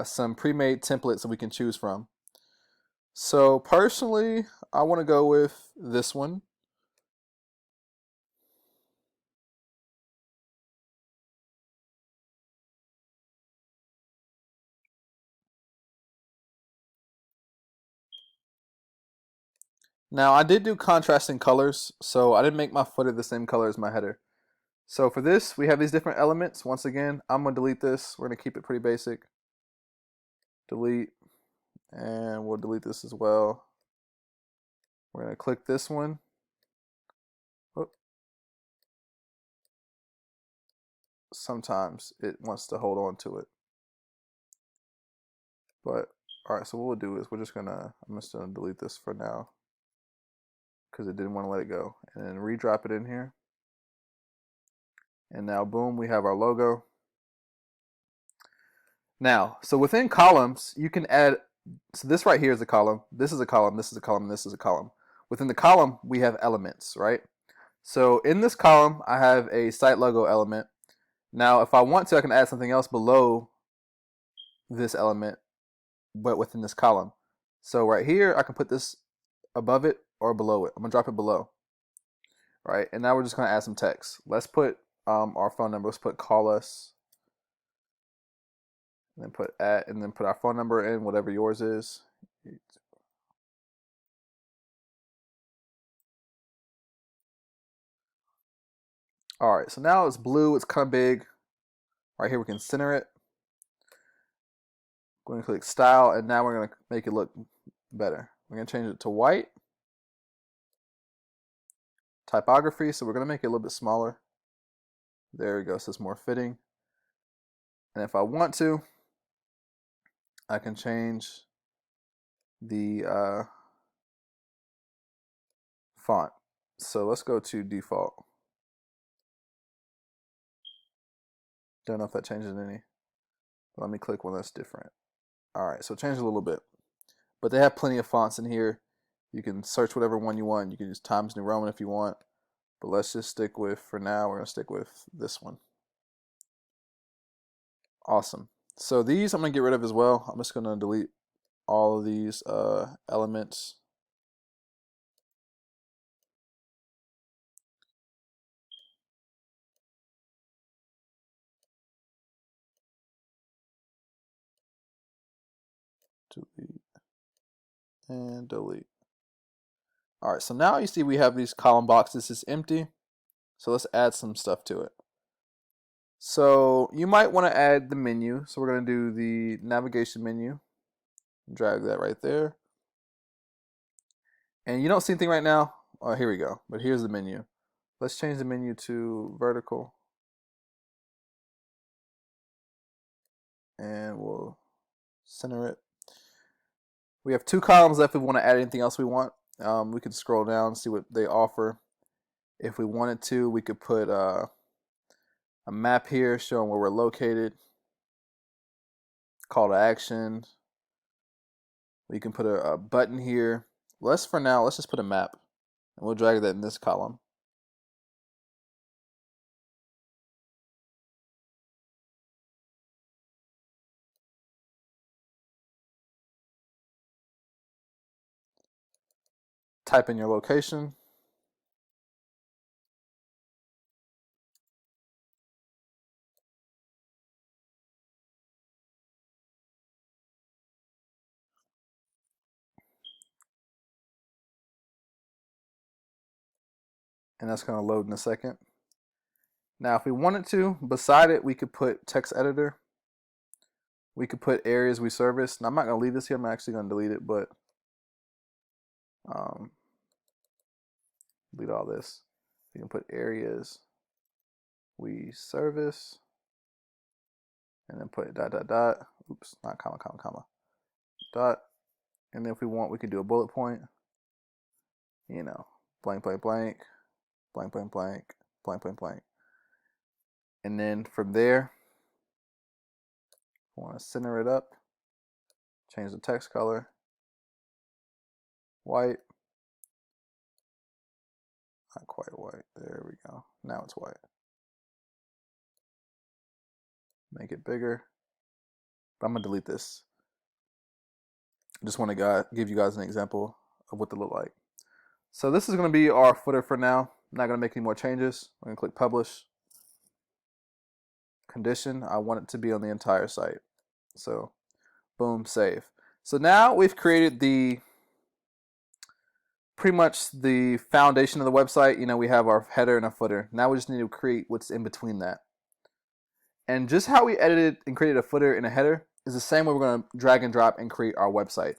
some pre-made templates that we can choose from. So personally, I want to go with this one. Now I did do contrasting colors, so I didn't make my footer the same color as my header. So for this, we have these different elements. Once again, I'm gonna delete this. We're gonna keep it pretty basic. Delete, and we'll delete this as well. We're gonna click this one. Oh. Sometimes it wants to hold on to it. But all right, so what we'll do is I'm just gonna delete this for now because it didn't want to let it go, and then redrop it in here. And now boom, we have our logo. Now, so within columns, you can add, so this right here is a column, this is a column, this is a column, this is a column. Within the column, we have elements, right? So in this column, I have a site logo element. Now, if I want to, I can add something else below this element, but within this column. So right here, I can put this above it or below it. I'm gonna drop it below, right? And now we're just gonna add some text. Let's put our phone number. Let's put call us, and then put at, and then put our phone number in, whatever yours is. All right, so now it's blue. It's kind of big. Right here, we can center it. Going to click style, and now we're going to make it look better. We're going to change it to white. Typography, so we're going to make it a little bit smaller. There we go, so it's more fitting. And if I want to, I can change the font. So let's go to default. Don't know if that changes any. Let me click one that's different. All right, so change a little bit. But they have plenty of fonts in here. You can search whatever one you want. You can use Times New Roman if you want. But let's just stick with, for now, we're going to stick with this one. Awesome. So these I'm going to get rid of as well. I'm just going to delete all of these elements. Delete and delete. All right, so now you see we have these column boxes. This is empty. So let's add some stuff to it. So you might want to add the menu. So we're going to do the navigation menu. Drag that right there. And you don't see anything right now. Oh, here we go. But here's the menu. Let's change the menu to vertical. And we'll center it. We have 2 columns left if we want to add anything else we want. We can scroll down and see what they offer. If we wanted to, we could put a map here showing where we're located. Call to action. We can put a button here. For now, let's just put a map. And we'll drag that in this column. Type in your location. And that's going to load in a second. Now, if we wanted to, beside it, we could put text editor. We could put areas we service. Now, I'm not going to leave this here. I'm actually going to delete it, but delete all this. You can put areas we service, and then put dot, dot, dot. Oops, not comma, comma, comma. Dot. And then if we want, we could do a bullet point. You know, blank, blank, blank, blank, blank, blank, blank, blank, blank. And then from there, I want to center it up, change the text color, white, not quite white, there we go, now it's white. Make it bigger, but I'm going to delete this. I just want to give you guys an example of what they look like. So this is going to be our footer for now. I'm not going to make any more changes. I'm going to click publish. Condition, I want it to be on the entire site. So boom, save. So now we've created the pretty much the foundation of the website. You know, we have our header and our footer. Now we just need to create what's in between that. And just how we edited and created a footer and a header is the same way we're going to drag and drop and create our website.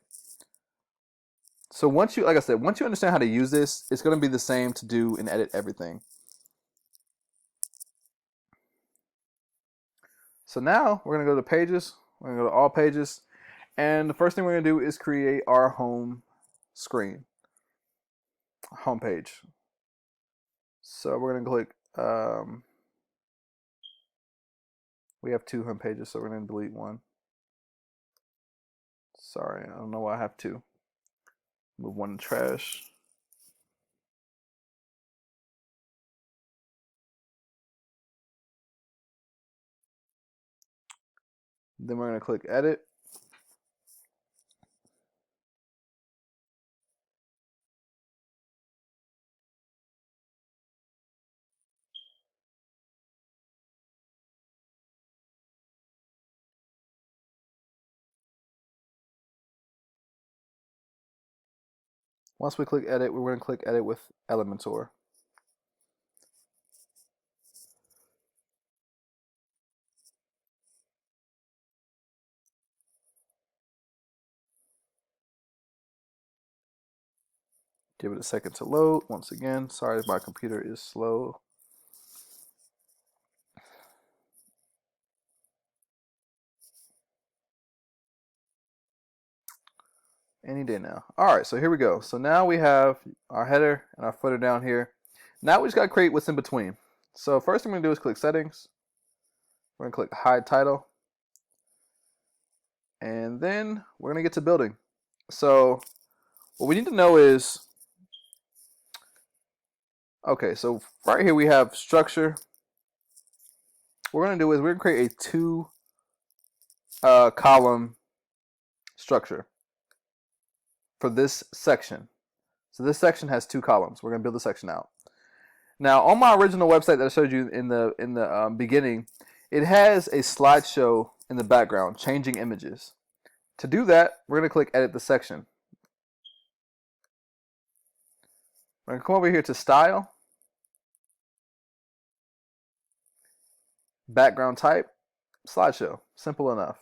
So once you, like I said, once you understand how to use this, it's going to be the same to do and edit everything. So now we're going to go to pages. We're going to go to all pages. And the first thing we're going to do is create our home screen, home page. So we're going to click, we have 2 home pages, so we're going to delete one. Sorry, I don't know why I have 2. Move one to trash. Then we're going to click edit. Once we click edit, we're going to click edit with Elementor. Give it a second to load. Once again, sorry, my computer is slow. Any day now. All right, so here we go. So now we have our header and our footer down here. Now we just got to create what's in between. So first thing we're going to do is click settings. We're going to click hide title. And then we're going to get to building. So what we need to know is, okay, so right here we have structure. What we're going to do is we're going to create a 2 column structure for this section. So this section has 2 columns. We're going to build the section out. Now on my original website that I showed you in the beginning, it has a slideshow in the background changing images. To do that, we're going to click edit the section. We're going to come over here to style, background type, slideshow. Simple enough.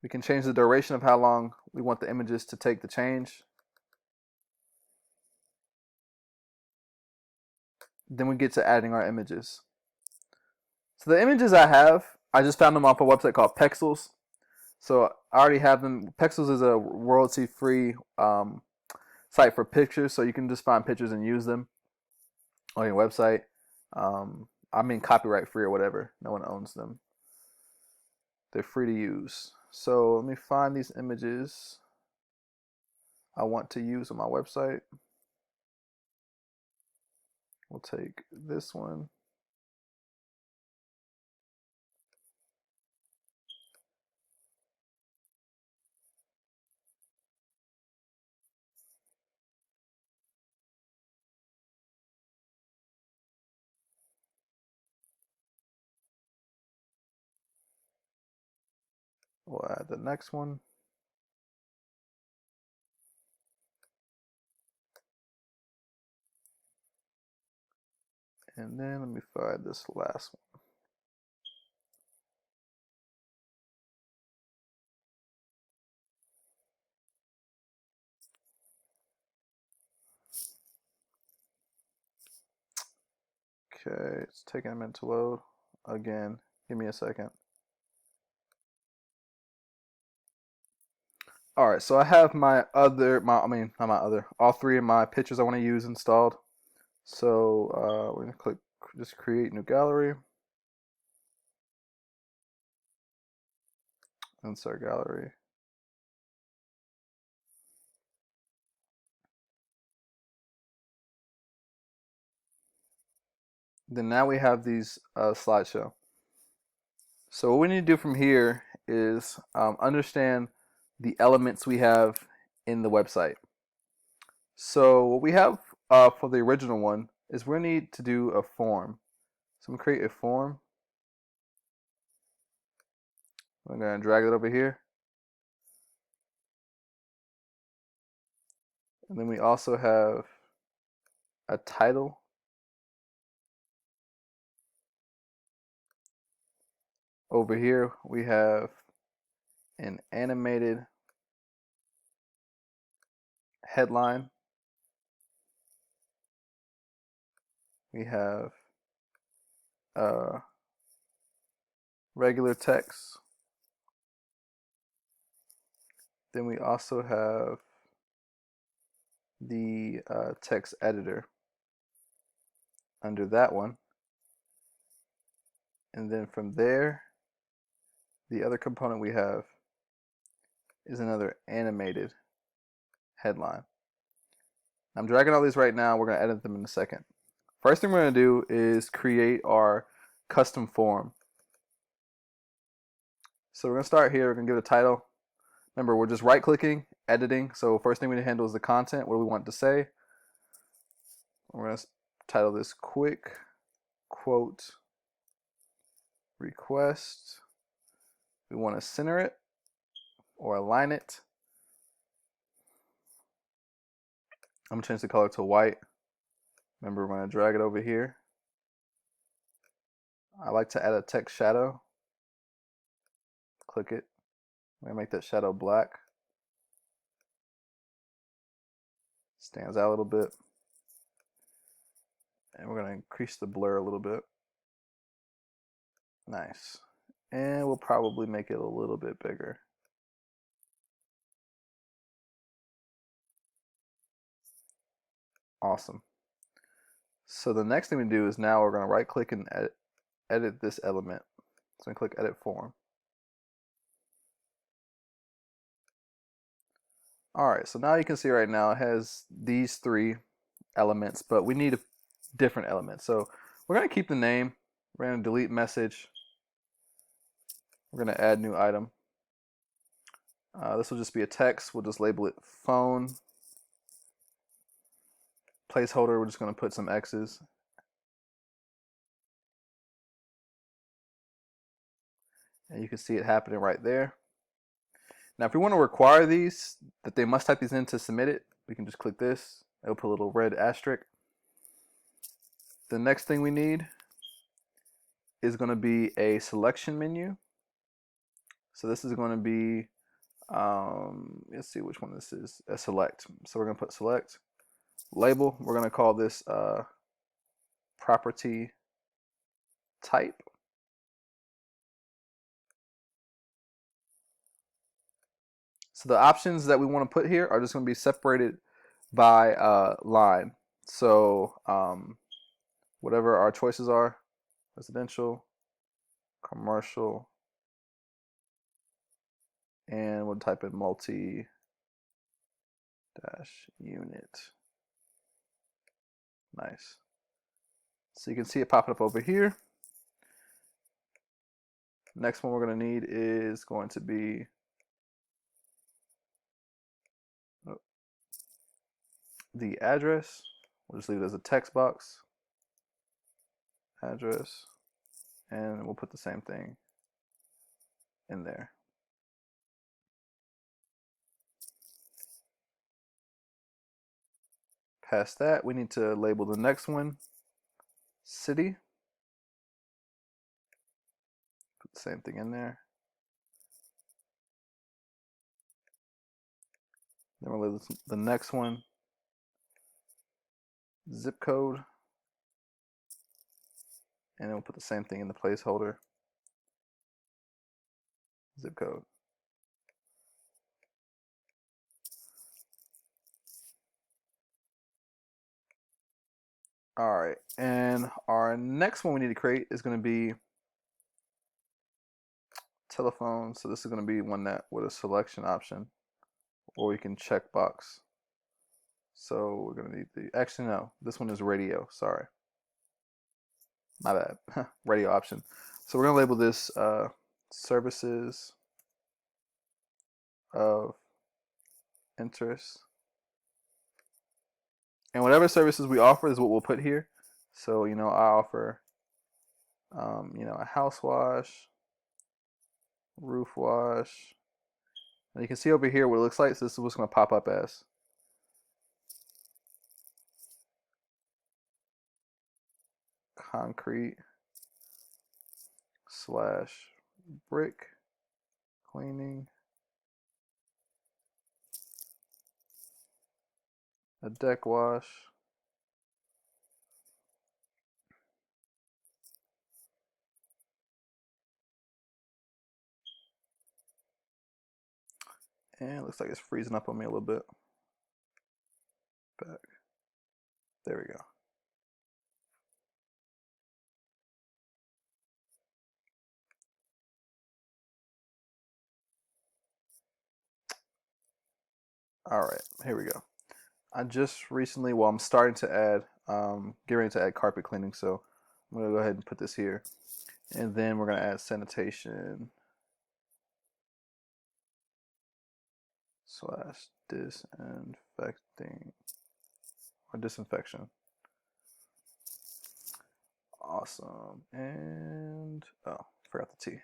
We can change the duration of how long we want the images to take to change. Then we get to adding our images. So the images I just found them off a website called Pexels. So I already have them. Pexels is a royalty-free site for pictures, so you can just find pictures and use them on your website. I mean copyright-free or whatever. No one owns them. They're free to use. So let me find these images I want to use on my website. We'll take this one. We'll add the next one. And then let me find this last one. Okay, it's taking a minute to load. Again, give me a second. All right, so I have all 3 of my pictures I want to use installed. So we're gonna click just create new gallery. Insert gallery. Then now we have these slideshow. So what we need to do from here is understand the elements we have in the website. So what we have for the original one is we need to do a form. So I'm gonna create a form. I'm gonna drag it over here. And then we also have a title. Over here we have an animated headline. We have regular text. Then we also have the text editor under that one. And then from there, the other component we have is another animated headline. I'm dragging all these right now. We're going to edit them in a second. First thing we're going to do is create our custom form. So we're going to start here. We're going to give it a title. Remember, we're just right-clicking, editing. So first thing we need to handle is the content. What do we want to say? We're going to title this Quick Quote Request. We want to center it or align it. I'm going to change the color to white. Remember, we're going to drag it over here. I like to add a text shadow. Click it. I'm going to make that shadow black. Stands out a little bit. And we're going to increase the blur a little bit. Nice. And we'll probably make it a little bit bigger. Awesome. So the next thing we do is now we're going to right click and edit this element. So we click edit form. Alright, so now you can see right now it has these three elements, but we need a different element. So we're going to keep the name. We're going to delete message. We're going to add new item. This will just be a text. We'll just label it phone. Placeholder, we're just going to put some X's. And you can see it happening right there. Now, if we want to require these, that they must type these in to submit it, we can just click this. It'll put a little red asterisk. The next thing we need is going to be a selection menu. So this is going to be, let's see which one this is, a select. So we're going to put select. Label, we're going to call this property type. So the options that we want to put here are just going to be separated by line. So whatever our choices are, residential, commercial, and we'll type in multi-unit. Nice. So you can see it popping up over here. Next one we're going to need is going to be the address. We'll just leave it as a text box. Address. And we'll put the same thing in there. Past that, we need to label the next one city. Put the same thing in there. Then we'll label the next one zip code. And then we'll put the same thing in the placeholder. Zip code. All right, and our next one we need to create is going to be telephone. So this is going to be one that with a selection option, or we can check box. So we're going to need the, actually no, this one is radio, sorry. My bad, radio option. So we're going to label this services of interest. And whatever services we offer is what we'll put here. So, you know, I offer, you know, a house wash, roof wash. And you can see over here what it looks like. So this is what's going to pop up as. concrete / brick cleaning, a deck wash, and it looks like it's freezing up on me a little bit. Back. There we go. All right, here we go. I just recently, well, I'm starting to add, getting ready to add carpet cleaning, so I'm gonna go ahead and put this here, and then we're gonna add sanitation / disinfecting or disinfection. Awesome, and oh, forgot the T.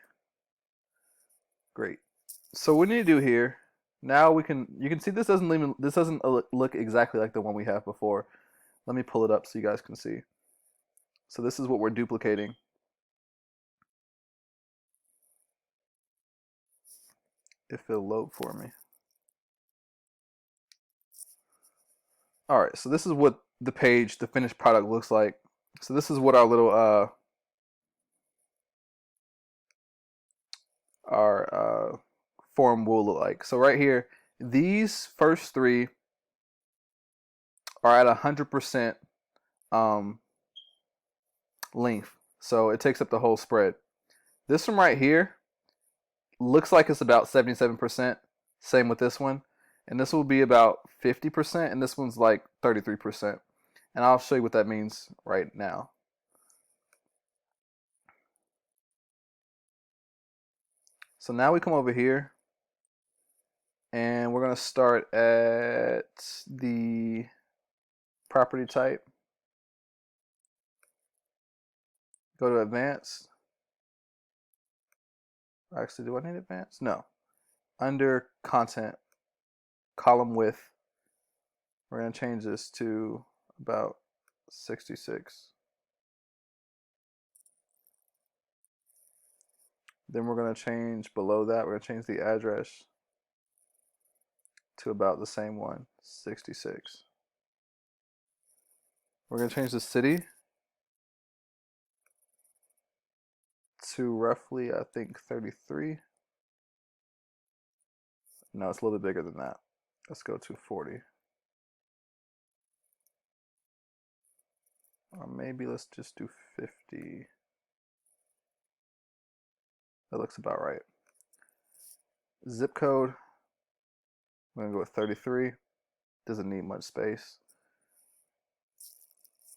Great. So what we need to do here, now you can see this doesn't look exactly like the one we have before. Let me pull it up so you guys can see. So this is what we're duplicating. If it'll load for me. All right, so this is what the page, the finished product looks like. So this is what our little form will look like. So right here, these first three are at 100% length. So it takes up the whole spread. This one right here looks like it's about 77%. Same with this one. And this will be about 50%, and this one's like 33%. And I'll show you what that means right now. So now we come over here, and we're going to start at the property type. Go to advanced. Actually, do I need advanced? No. Under content, column width, we're going to change this to about 66. Then we're going to change below that, we're going to change the address to about the same one, 66. We're going to change the city to roughly, I think, 33. No, it's a little bit bigger than that. Let's go to 40. Or maybe let's just do 50. That looks about right. Zip code, I'm going to go with 33. Doesn't need much space.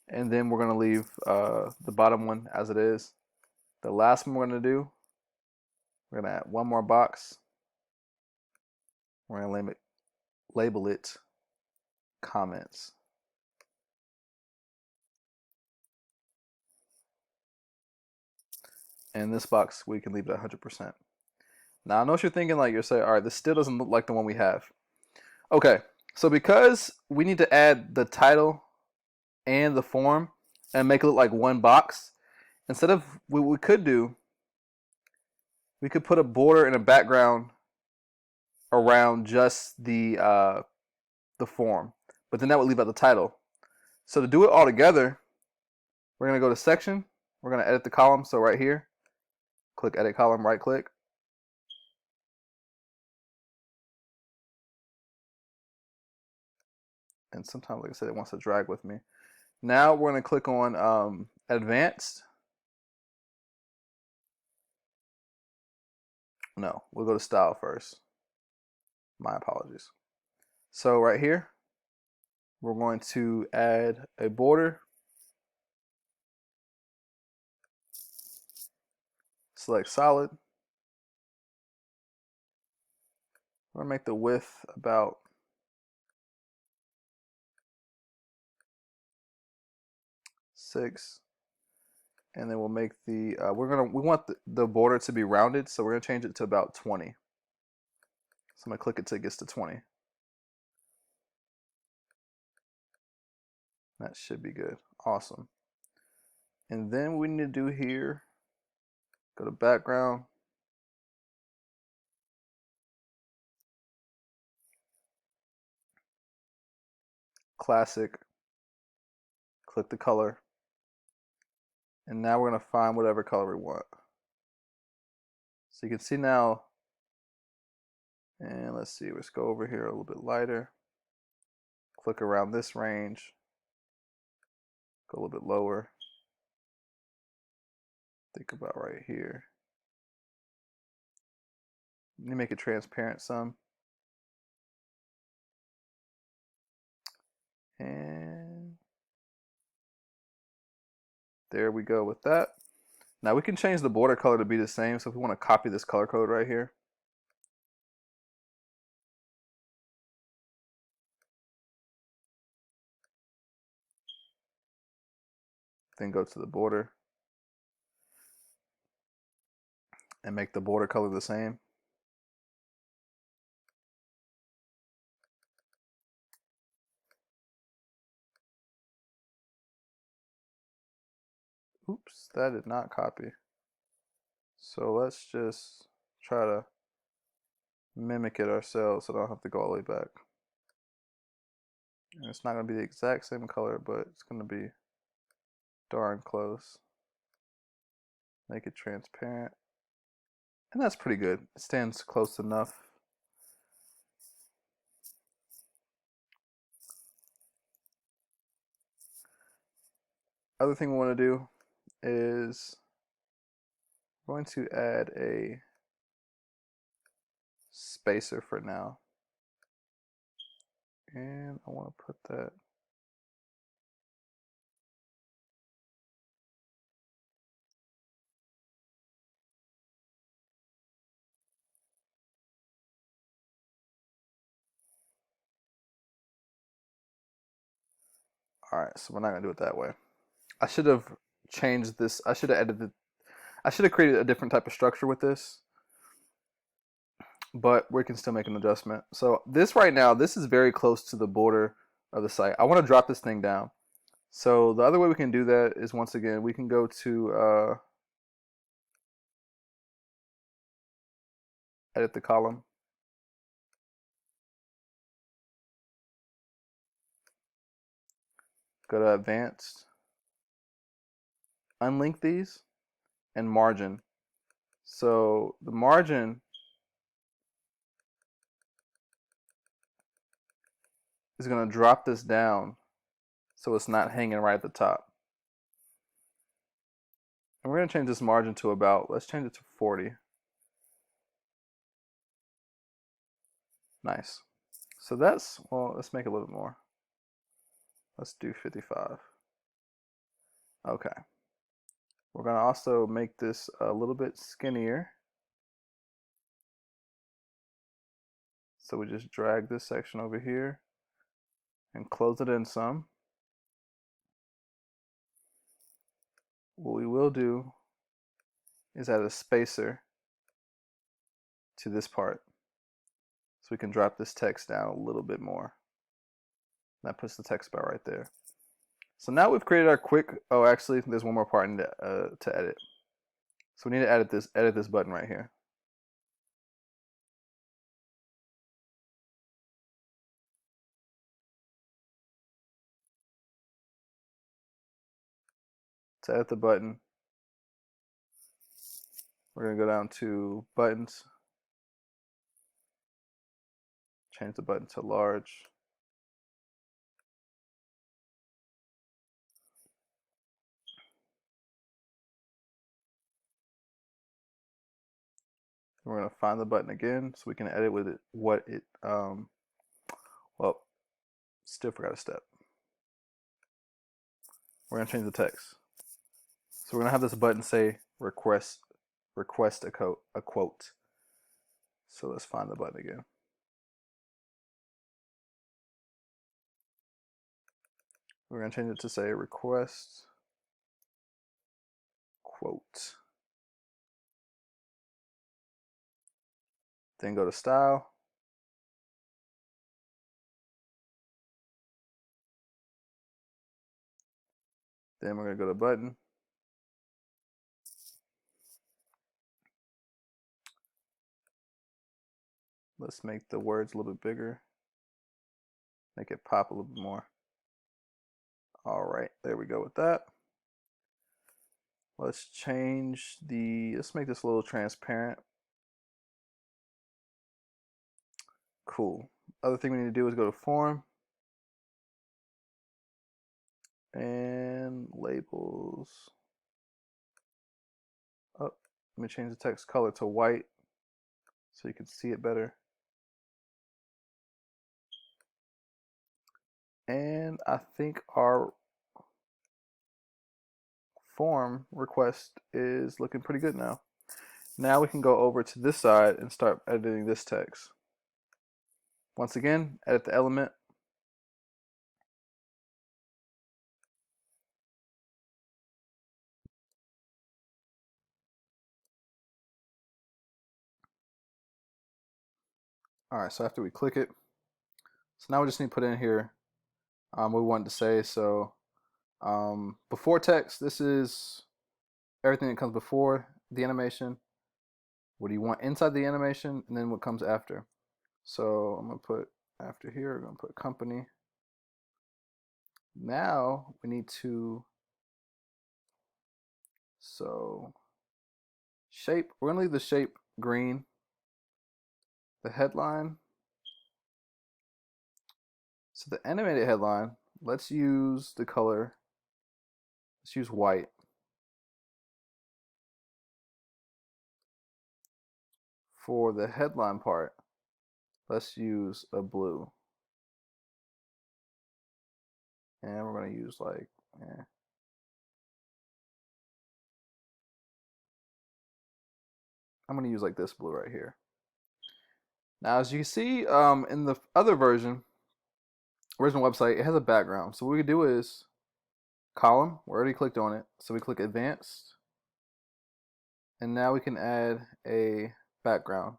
And then we're going to leave the bottom one as it is. The last one we're going to do, we're going to add one more box. We're going to label it comments. And this box, we can leave it at 100%. Now, I know what you're thinking, like you're saying, all right, this still doesn't look like the one we have. Okay, so because we need to add the title and the form and make it look like one box, instead of what we could do, we could put a border and a background around just the form, but then that would leave out the title. So to do it all together, we're going to go to section, we're going to edit the column. So right here, click edit column, right click. And sometimes, like I said, it wants to drag with me. Now we're going to click on advanced. No, we'll go to style first. My apologies. So right here, we're going to add a border. Select solid. We're going to make the width about 6. And then we'll make the we want the border to be rounded, so we're gonna change it to about 20. So I'm gonna click it till it gets to 20. That should be good. Awesome. And then what we need to do here, go to background, classic, click the color, and now we're going to find whatever color we want. So you can see now, and let's see, let's go over here a little bit lighter, click around this range, go a little bit lower, think about right here. You make it transparent some. And there we go with that. Now we can change the border color to be the same. So if we want to copy this color code right here, then go to the border and make the border color the same. Oops, that did not copy. So let's just try to mimic it ourselves so I don't have to go all the way back. And it's not going to be the exact same color, but it's going to be darn close. Make it transparent. And that's pretty good. It stands close enough. Other thing we want to do is we're going to add a spacer for now. And I want to put that Alright, so we're not gonna do it that way. I should have changed this. I should have created a different type of structure with this, but we can still make an adjustment. So this right now, this is very close to the border of the site. I want to drop this thing down. So the other way we can do that is, once again, we can go to edit the column. Go to advanced, unlink these, and margin. So the margin is going to drop this down so it's not hanging right at the top. And we're going to change this margin to about, let's change it to 40. Nice. So that's, well, let's make it a little bit more. Let's do 55. Okay. We're going to also make this a little bit skinnier. So we just drag this section over here and close it in some. What we will do is add a spacer to this part, so we can drop this text down a little bit more. That puts the text bar right there. So now we've created our quick, oh actually there's one more part to edit. So we need to edit this button right here. To edit the button, we're going to go down to buttons, change the button to large. We're going to find the button again so we can edit with it well, still forgot a step. We're going to change the text. So we're going to have this button say request a quote. So let's find the button again. We're going to change it to say request quote. Then go to style. Then we're going to go to button. Let's make the words a little bit bigger. Make it pop a little bit more. All right, there we go with that. Let's change let's make this a little transparent. Cool. Other thing we need to do is go to form and labels. Oh, let me change the text color to white so you can see it better. And I think our form request is looking pretty good now. Now we can go over to this side and start editing this text. Once again, edit the element. All right, so after we click it, so now we just need to put in here what we want to say. So before text, this is everything that comes before the animation. What do you want inside the animation, and then what comes after. So I'm gonna put after here, I'm gonna put company. Now we need to, so shape, we're gonna leave the shape green. The headline, so the animated headline, let's use the color, let's use white. For the headline part, let's use a blue. And we're gonna use like, I'm gonna use like this blue right here. Now, as you can see, in the other version, original website, it has a background. So what we can do is column. We already clicked on it, so we click advanced, and now we can add a background.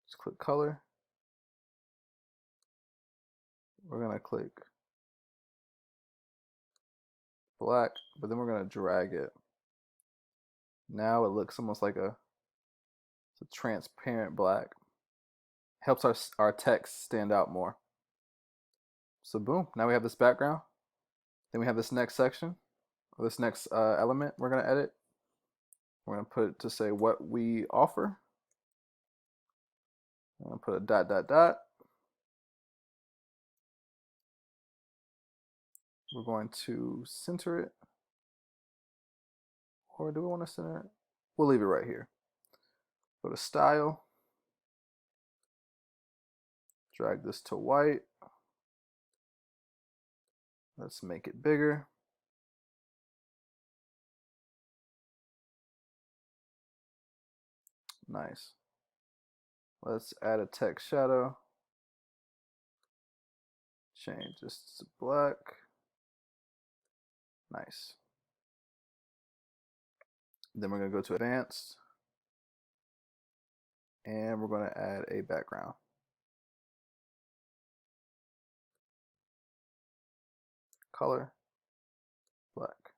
Just click color. We're gonna click black, but then we're gonna drag it. Now it looks almost like it's a transparent black. Helps our text stand out more. So boom, now we have this background. Then we have this next section, or this next element we're gonna edit. We're gonna put it to say what we offer. I'm gonna put a dot dot dot. We're going to center it. Or do we want to center it? We'll leave it right here. Go to style. Drag this to white. Let's make it bigger. Nice. Let's add a text shadow. Change this to black. Nice. Then we're going to go to advanced. And we're going to add a background. Color, black.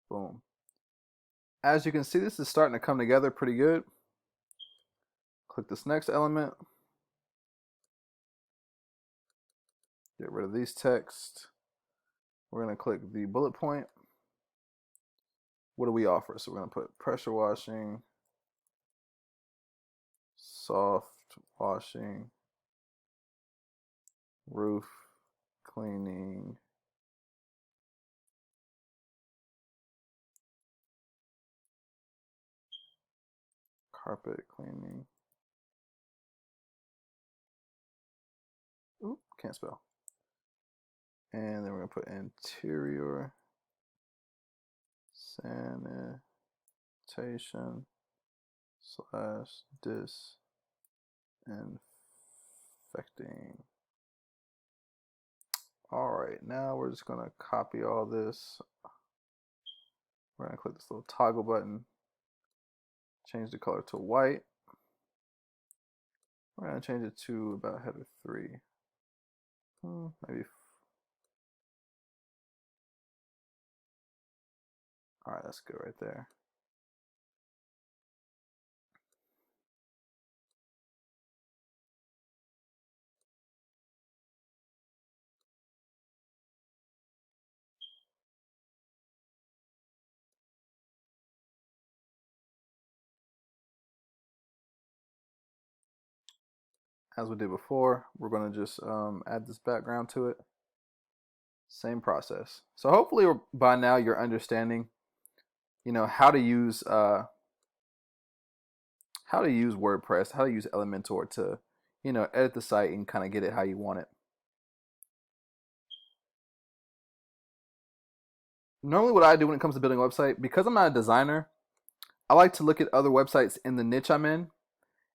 Boom. As you can see, this is starting to come together pretty good. Click this next element. Get rid of these text. We're going to click the bullet point. What do we offer? So we're going to put pressure washing, soft washing, roof cleaning, carpet cleaning. Oop, can't spell. And then we're going to put interior sanitation / disinfecting. All right, now we're just going to copy all this. We're going to click this little toggle button, change the color to white. We're going to change it to about header 3. Maybe All right, that's good right there. As we did before, we're going to just add this background to it. Same process. So hopefully by now you're understanding, how to use WordPress, how to use Elementor to, edit the site and kind of get it how you want it. Normally what I do when it comes to building a website, because I'm not a designer, I like to look at other websites in the niche I'm in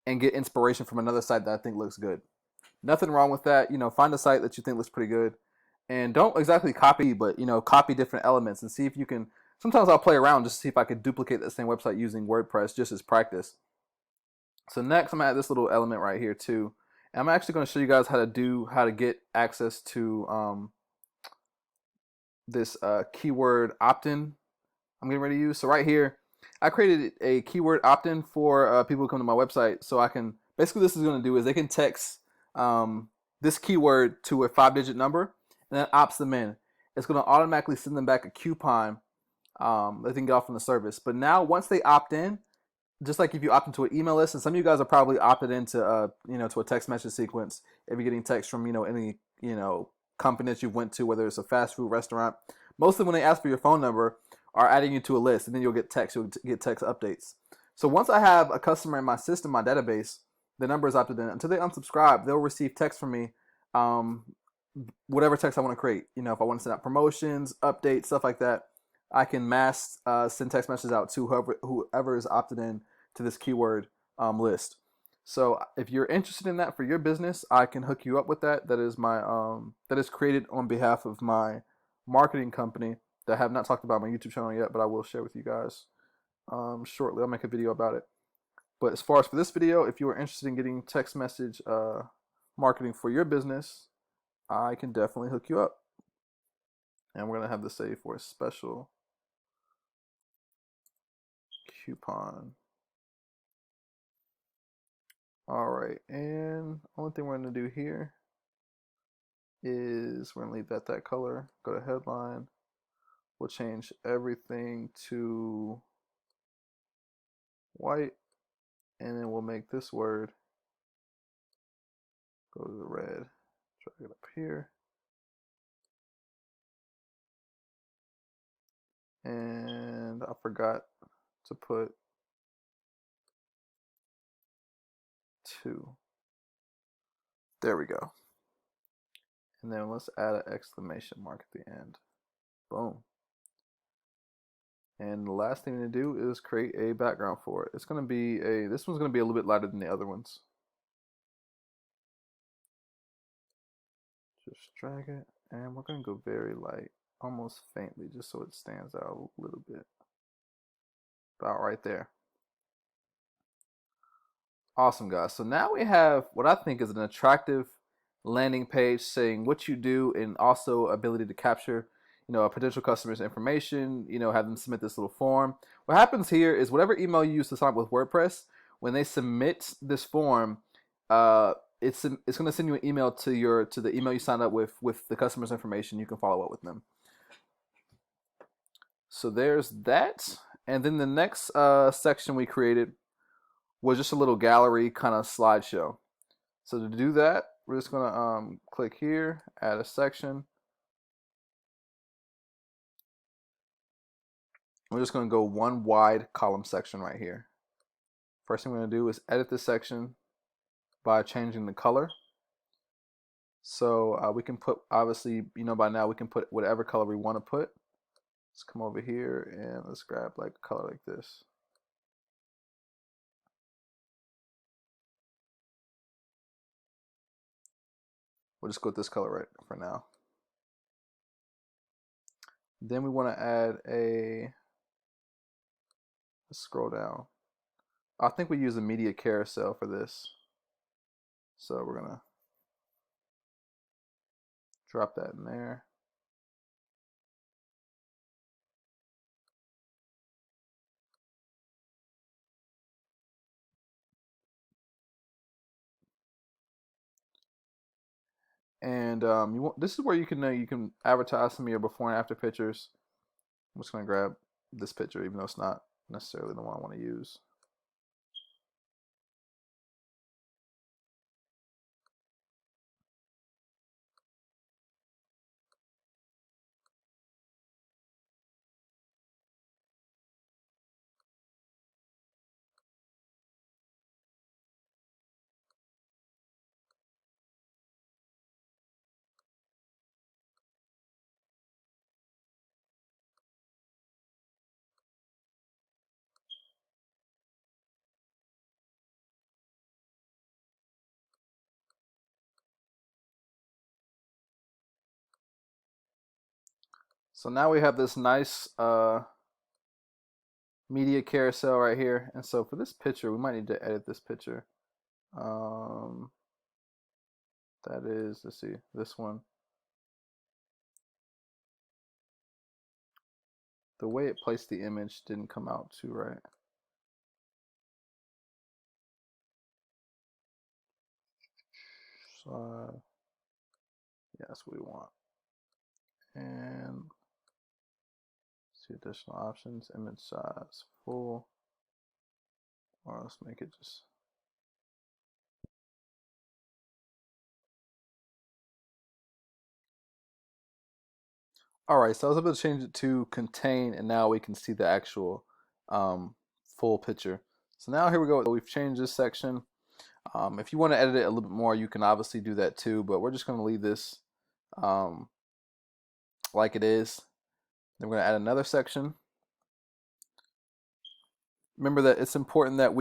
and get inspiration from another site that I think looks good. Nothing wrong with that. Find a site that you think looks pretty good, and don't exactly copy, but copy different elements and see if you can. Sometimes I'll play around just to see if I could duplicate that same website using WordPress just as practice. So next, I'm gonna add this little element right here too. And I'm actually going to show you guys how to get access to this keyword opt-in I'm getting ready to use. So right here, I created a keyword opt-in for people who come to my website. So I can, basically this is going to do is they can text this keyword to a 5-digit number and then opts them in. It's going to automatically send them back a coupon that they can get off from the service. But now once they opt in, just like if you opt into an email list, and some of you guys are probably opted into to a text message sequence if you're getting text from any company that you went to, whether it's a fast food restaurant. Mostly when they ask for your phone number, are adding you to a list, and then you'll get text updates. So once I have a customer in my system, my database, the number is opted in. Until they unsubscribe, they'll receive text from me, whatever text I want to create. If I want to send out promotions, updates, stuff like that, I can mass send text messages out to whoever is opted in to this keyword list. So if you're interested in that for your business, I can hook you up with that. That is my that is created on behalf of my marketing company that I have not talked about on my YouTube channel yet, but I will share with you guys shortly. I'll make a video about it. But as far as for this video, if you are interested in getting text message marketing for your business, I can definitely hook you up. And we're going to have this save for a special coupon. All right, and only thing we're going to do here is we're going to leave that color. Go to headline. We'll change everything to white, and then we'll make this word go to the red. Drag it up here. And I forgot to put 2. There we go. And then let's add an exclamation mark at the end. Boom. And the last thing to do is create a background for it. It's going to be this one's going to be a little bit lighter than the other ones. Just drag it, and we're going to go very light, almost faintly, just so it stands out a little bit. About right there. Awesome, guys. So now we have what I think is an attractive landing page saying what you do, and also ability to capture a potential customer's information, have them submit this little form. What happens here is whatever email you use to sign up with WordPress, when they submit this form, it's going to send you an email to the email you signed up with the customer's information. You can follow up with them. So there's that. And then the next section we created was just a little gallery kind of slideshow. So to do that, we're just going to click here, add a section. We're just going to go one wide column section right here. First thing we're going to do is edit this section by changing the color. So we can put, obviously, by now we can put whatever color we want to put. Let's come over here and let's grab like a color like this. We'll just go with this color right for now. Then we want to add let's scroll down. I think we use a media carousel for this. So we're going to drop that in there. And this is where you can advertise some of your before and after pictures. I'm just gonna grab this picture, even though it's not necessarily the one I want to use. So now we have this nice media carousel right here. And so for this picture, we might need to edit this picture. That is, let's see, this one. The way it placed the image didn't come out too right. So yeah, that's what we want. And see additional options, image size full, or let's make it just. All right, so I was able to change it to contain, and now we can see the actual full picture. So now here we go. We've changed this section. If you want to edit it a little bit more, you can obviously do that too, but we're just going to leave this like it is. Then we're going to add another section. Remember that it's important that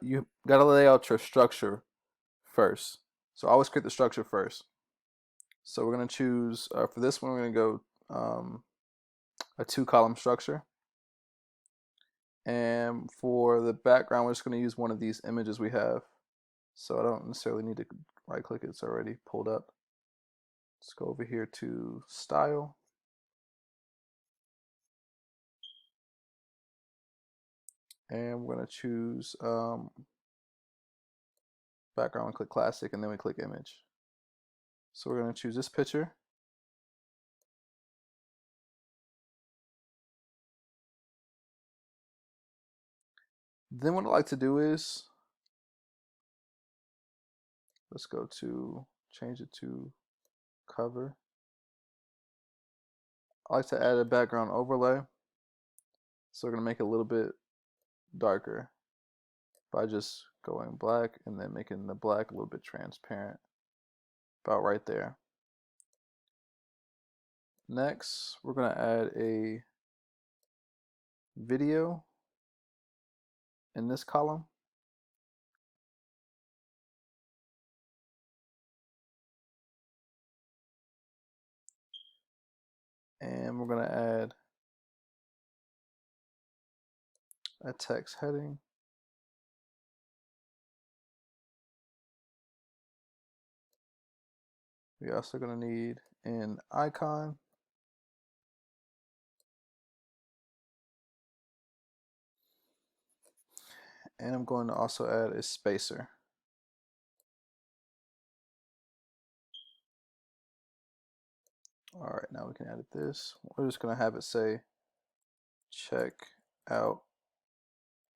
you got to lay out your structure first. So always create the structure first. So we're going to choose, for this one, we're going to go a 2-column structure. And for the background, we're just going to use one of these images we have. So I don't necessarily need to right click it, it's already pulled up. Let's go over here to style. And we're going to choose background and click classic, and then we click image. So we're going to choose this picture. Then what I like to do is, let's go to change it to cover. I like to add a background overlay. So we're going to make it a little bit darker by just going black and then making the black a little bit transparent. About right there. Next, we're going to add a video in this column. And we're going to add a text heading. We're also going to need an icon. And I'm going to also add a spacer. All right, now we can edit this. We're just going to have it say, check out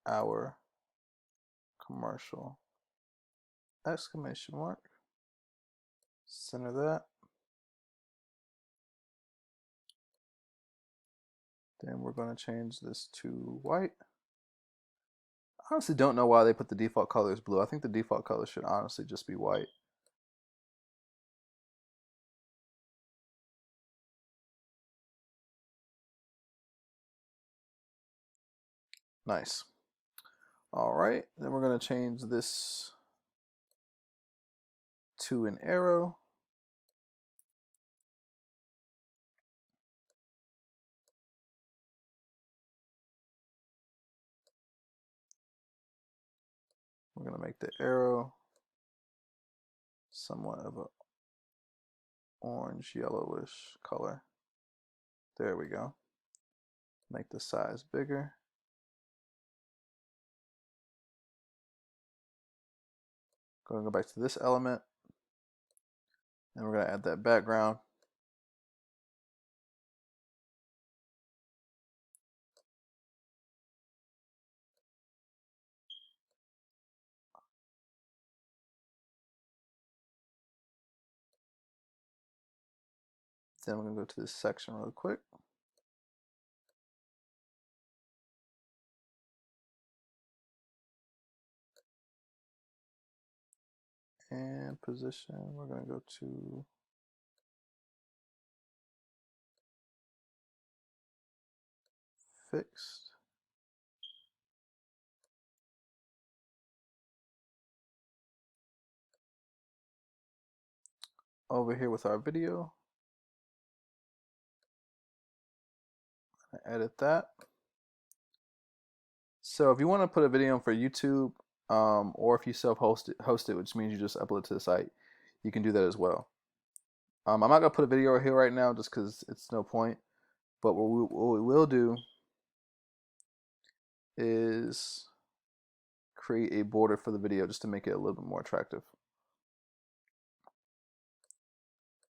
our commercial, exclamation mark. Center that. Then we're going to change this to white. I honestly don't know why they put the default color as blue. I think the default color should honestly just be white. Nice. All right, then we're going to change this to an arrow. We're going to make the arrow somewhat of a orange yellowish color. There we go. Make the size bigger. Going to go back to this element, And we're going to add that background. Then we're going to go to this section real quick. And position, we're going to go to fixed. Over here with our video, edit that. So if you want to put a video in for YouTube, or if you self-host it, which means you just upload it to the site, you can do that as well. I'm not gonna put a video here right now just because it's no point. But what we will do is create a border for the video just to make it a little bit more attractive.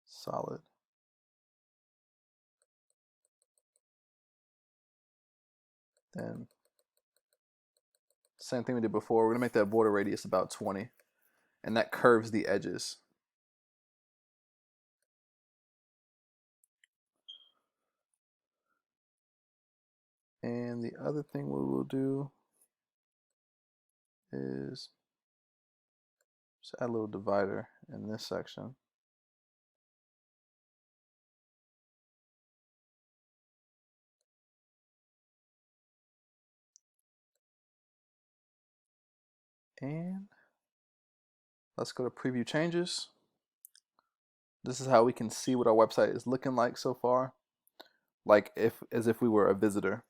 Solid. Then same thing we did before. We're gonna make that border radius about 20, and that curves the edges. And the other thing we will do is just add a little divider in this section. And let's go to preview changes. This is how we can see what our website is looking like so far, like as if we were a visitor.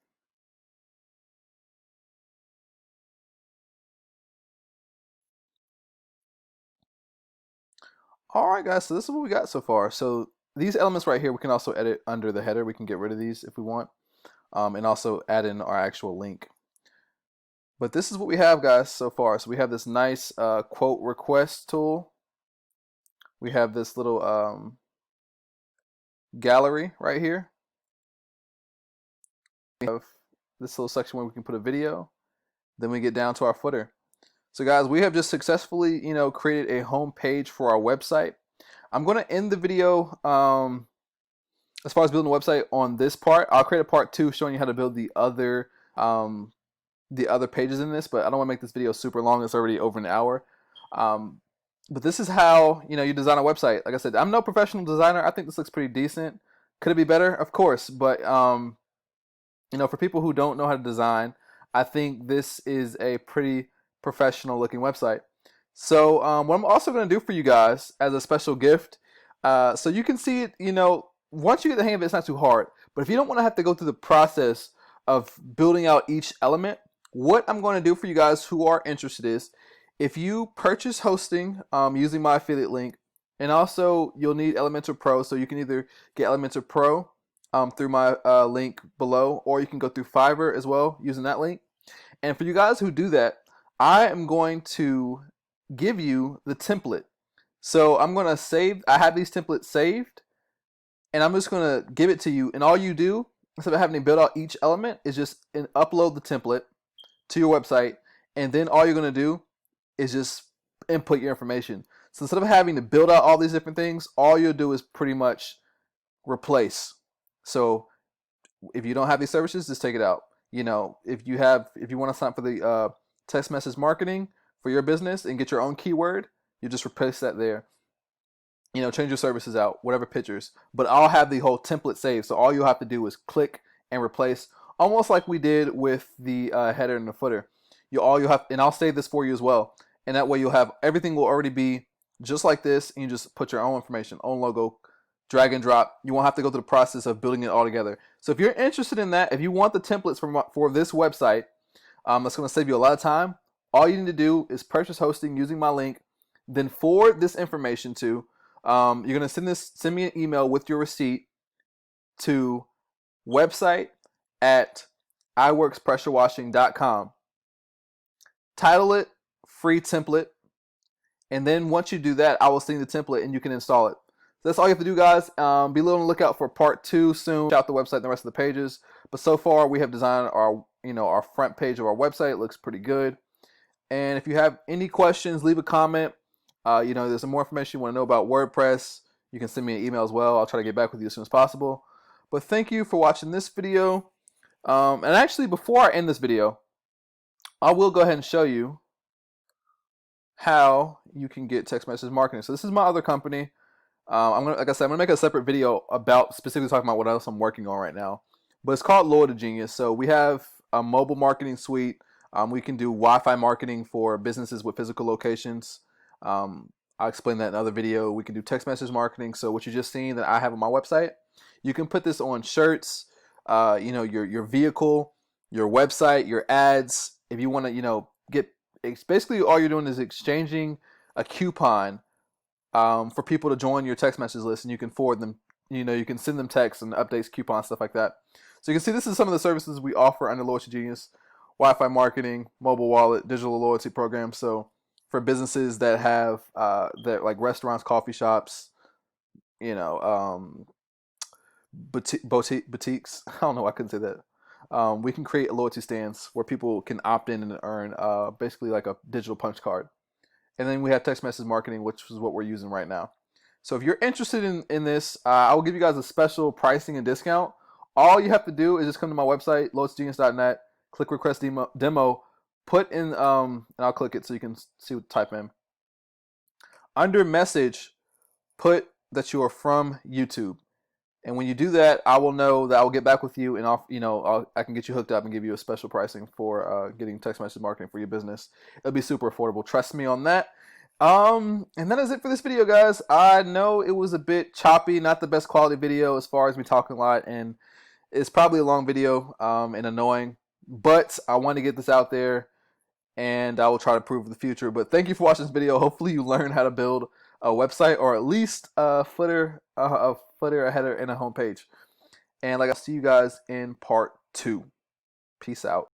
All right, guys, so this is what we got so far. So these elements right here, we can also edit under the header. We can get rid of these if we want, and also add in our actual link. But this is what we have, guys, so far. So we have this nice quote request tool. We have this little gallery right here. We have this little section where we can put a video. Then we get down to our footer. So guys, we have just successfully, created a home page for our website. I'm going to end the video as far as building a website on this part. I'll create a part 2 showing you how to build the other pages in this, but I don't want to make this video super long. It's already over an hour. But this is how you design a website. Like I said, I'm no professional designer. I think this looks pretty decent. Could it be better? Of course, but for people who don't know how to design, I think this is a pretty professional looking website. So what I'm also going to do for you guys as a special gift, so you can see it, once you get the hang of it, it's not too hard. But if you don't want to have to go through the process of building out each element, what I'm going to do for you guys who are interested is, if you purchase hosting using my affiliate link, and also you'll need Elementor Pro, so you can either get Elementor Pro through my link below, or you can go through Fiverr as well using that link. And for you guys who do that, I am going to give you the template. So I'm going to save, I have these templates saved, and I'm just going to give it to you. And all you do, instead of having to build out each element, is just upload the template to your website. And then all you're going to do is just input your information. So instead of having to build out all these different things, all you'll do is pretty much replace. So if you don't have these services, just take it out. If you want to sign up for the text message marketing for your business and get your own keyword, you just replace that there. Change your services out, whatever pictures. But I'll have the whole template saved, so all you'll have to do is click and replace, almost like we did with the header and the footer. And I'll save this for you as well. And that way you'll have everything will already be just like this, and you just put your own information, own logo, drag and drop. You won't have to go through the process of building it all together. So if you're interested in that, if you want the templates for this website, that's going to save you a lot of time. All you need to do is purchase hosting using my link, then forward this information to, you're going to send me an email with your receipt to website@iworkspressurewashing.com. Title it free template, and then once you do that, I will send you the template and you can install it. So that's all you have to do, guys. Be on the lookout for part 2 soon. Check out the website and the rest of the pages. But so far, we have designed our our front page of our website. It looks pretty good. And if you have any questions, leave a comment. There's some more information you want to know about WordPress. You can send me an email as well. I'll try to get back with you as soon as possible. But thank you for watching this video. And actually, before I end this video, I will go ahead and show you how you can get text message marketing. So this is my other company. Like I said, I'm gonna make a separate video about specifically talking about what else I'm working on right now. But it's called Loyalty Genius. So we have a mobile marketing suite. We can do Wi-Fi marketing for businesses with physical locations. I'll explain that in another video. We can do text message marketing. So what you just seen that I have on my website, you can put this on shirts, your vehicle, your website, your ads. If you want to, it's basically all you're doing is exchanging a coupon for people to join your text message list, and you can forward them. You can send them texts and updates, coupons, stuff like that. So you can see this is some of the services we offer under Loyalty Genius: Wi-Fi marketing, mobile wallet, digital loyalty program. So for businesses that have that like restaurants, coffee shops, boutiques. I don't know. I couldn't say that. We can create loyalty stands where people can opt in and earn basically like a digital punch card. And then we have text message marketing, which is what we're using right now. So if you're interested in this, I will give you guys a special pricing and discount. All you have to do is just come to my website, loyaltygenius.net, click request demo, put in, and I'll click it so you can see what to type in. Under message, put that you are from YouTube. And when you do that, I will know that I will get back with you, and I can get you hooked up and give you a special pricing for getting text message marketing for your business. It'll be super affordable. Trust me on that. And that is it for this video, guys. I know it was a bit choppy, not the best quality video as far as me talking a lot, and it's probably a long video and annoying. But I want to get this out there, and I will try to prove in the future. But thank you for watching this video. Hopefully you learn how to build a website, or at least a footer, a header, and a homepage. And I'll see you guys in part 2. Peace out.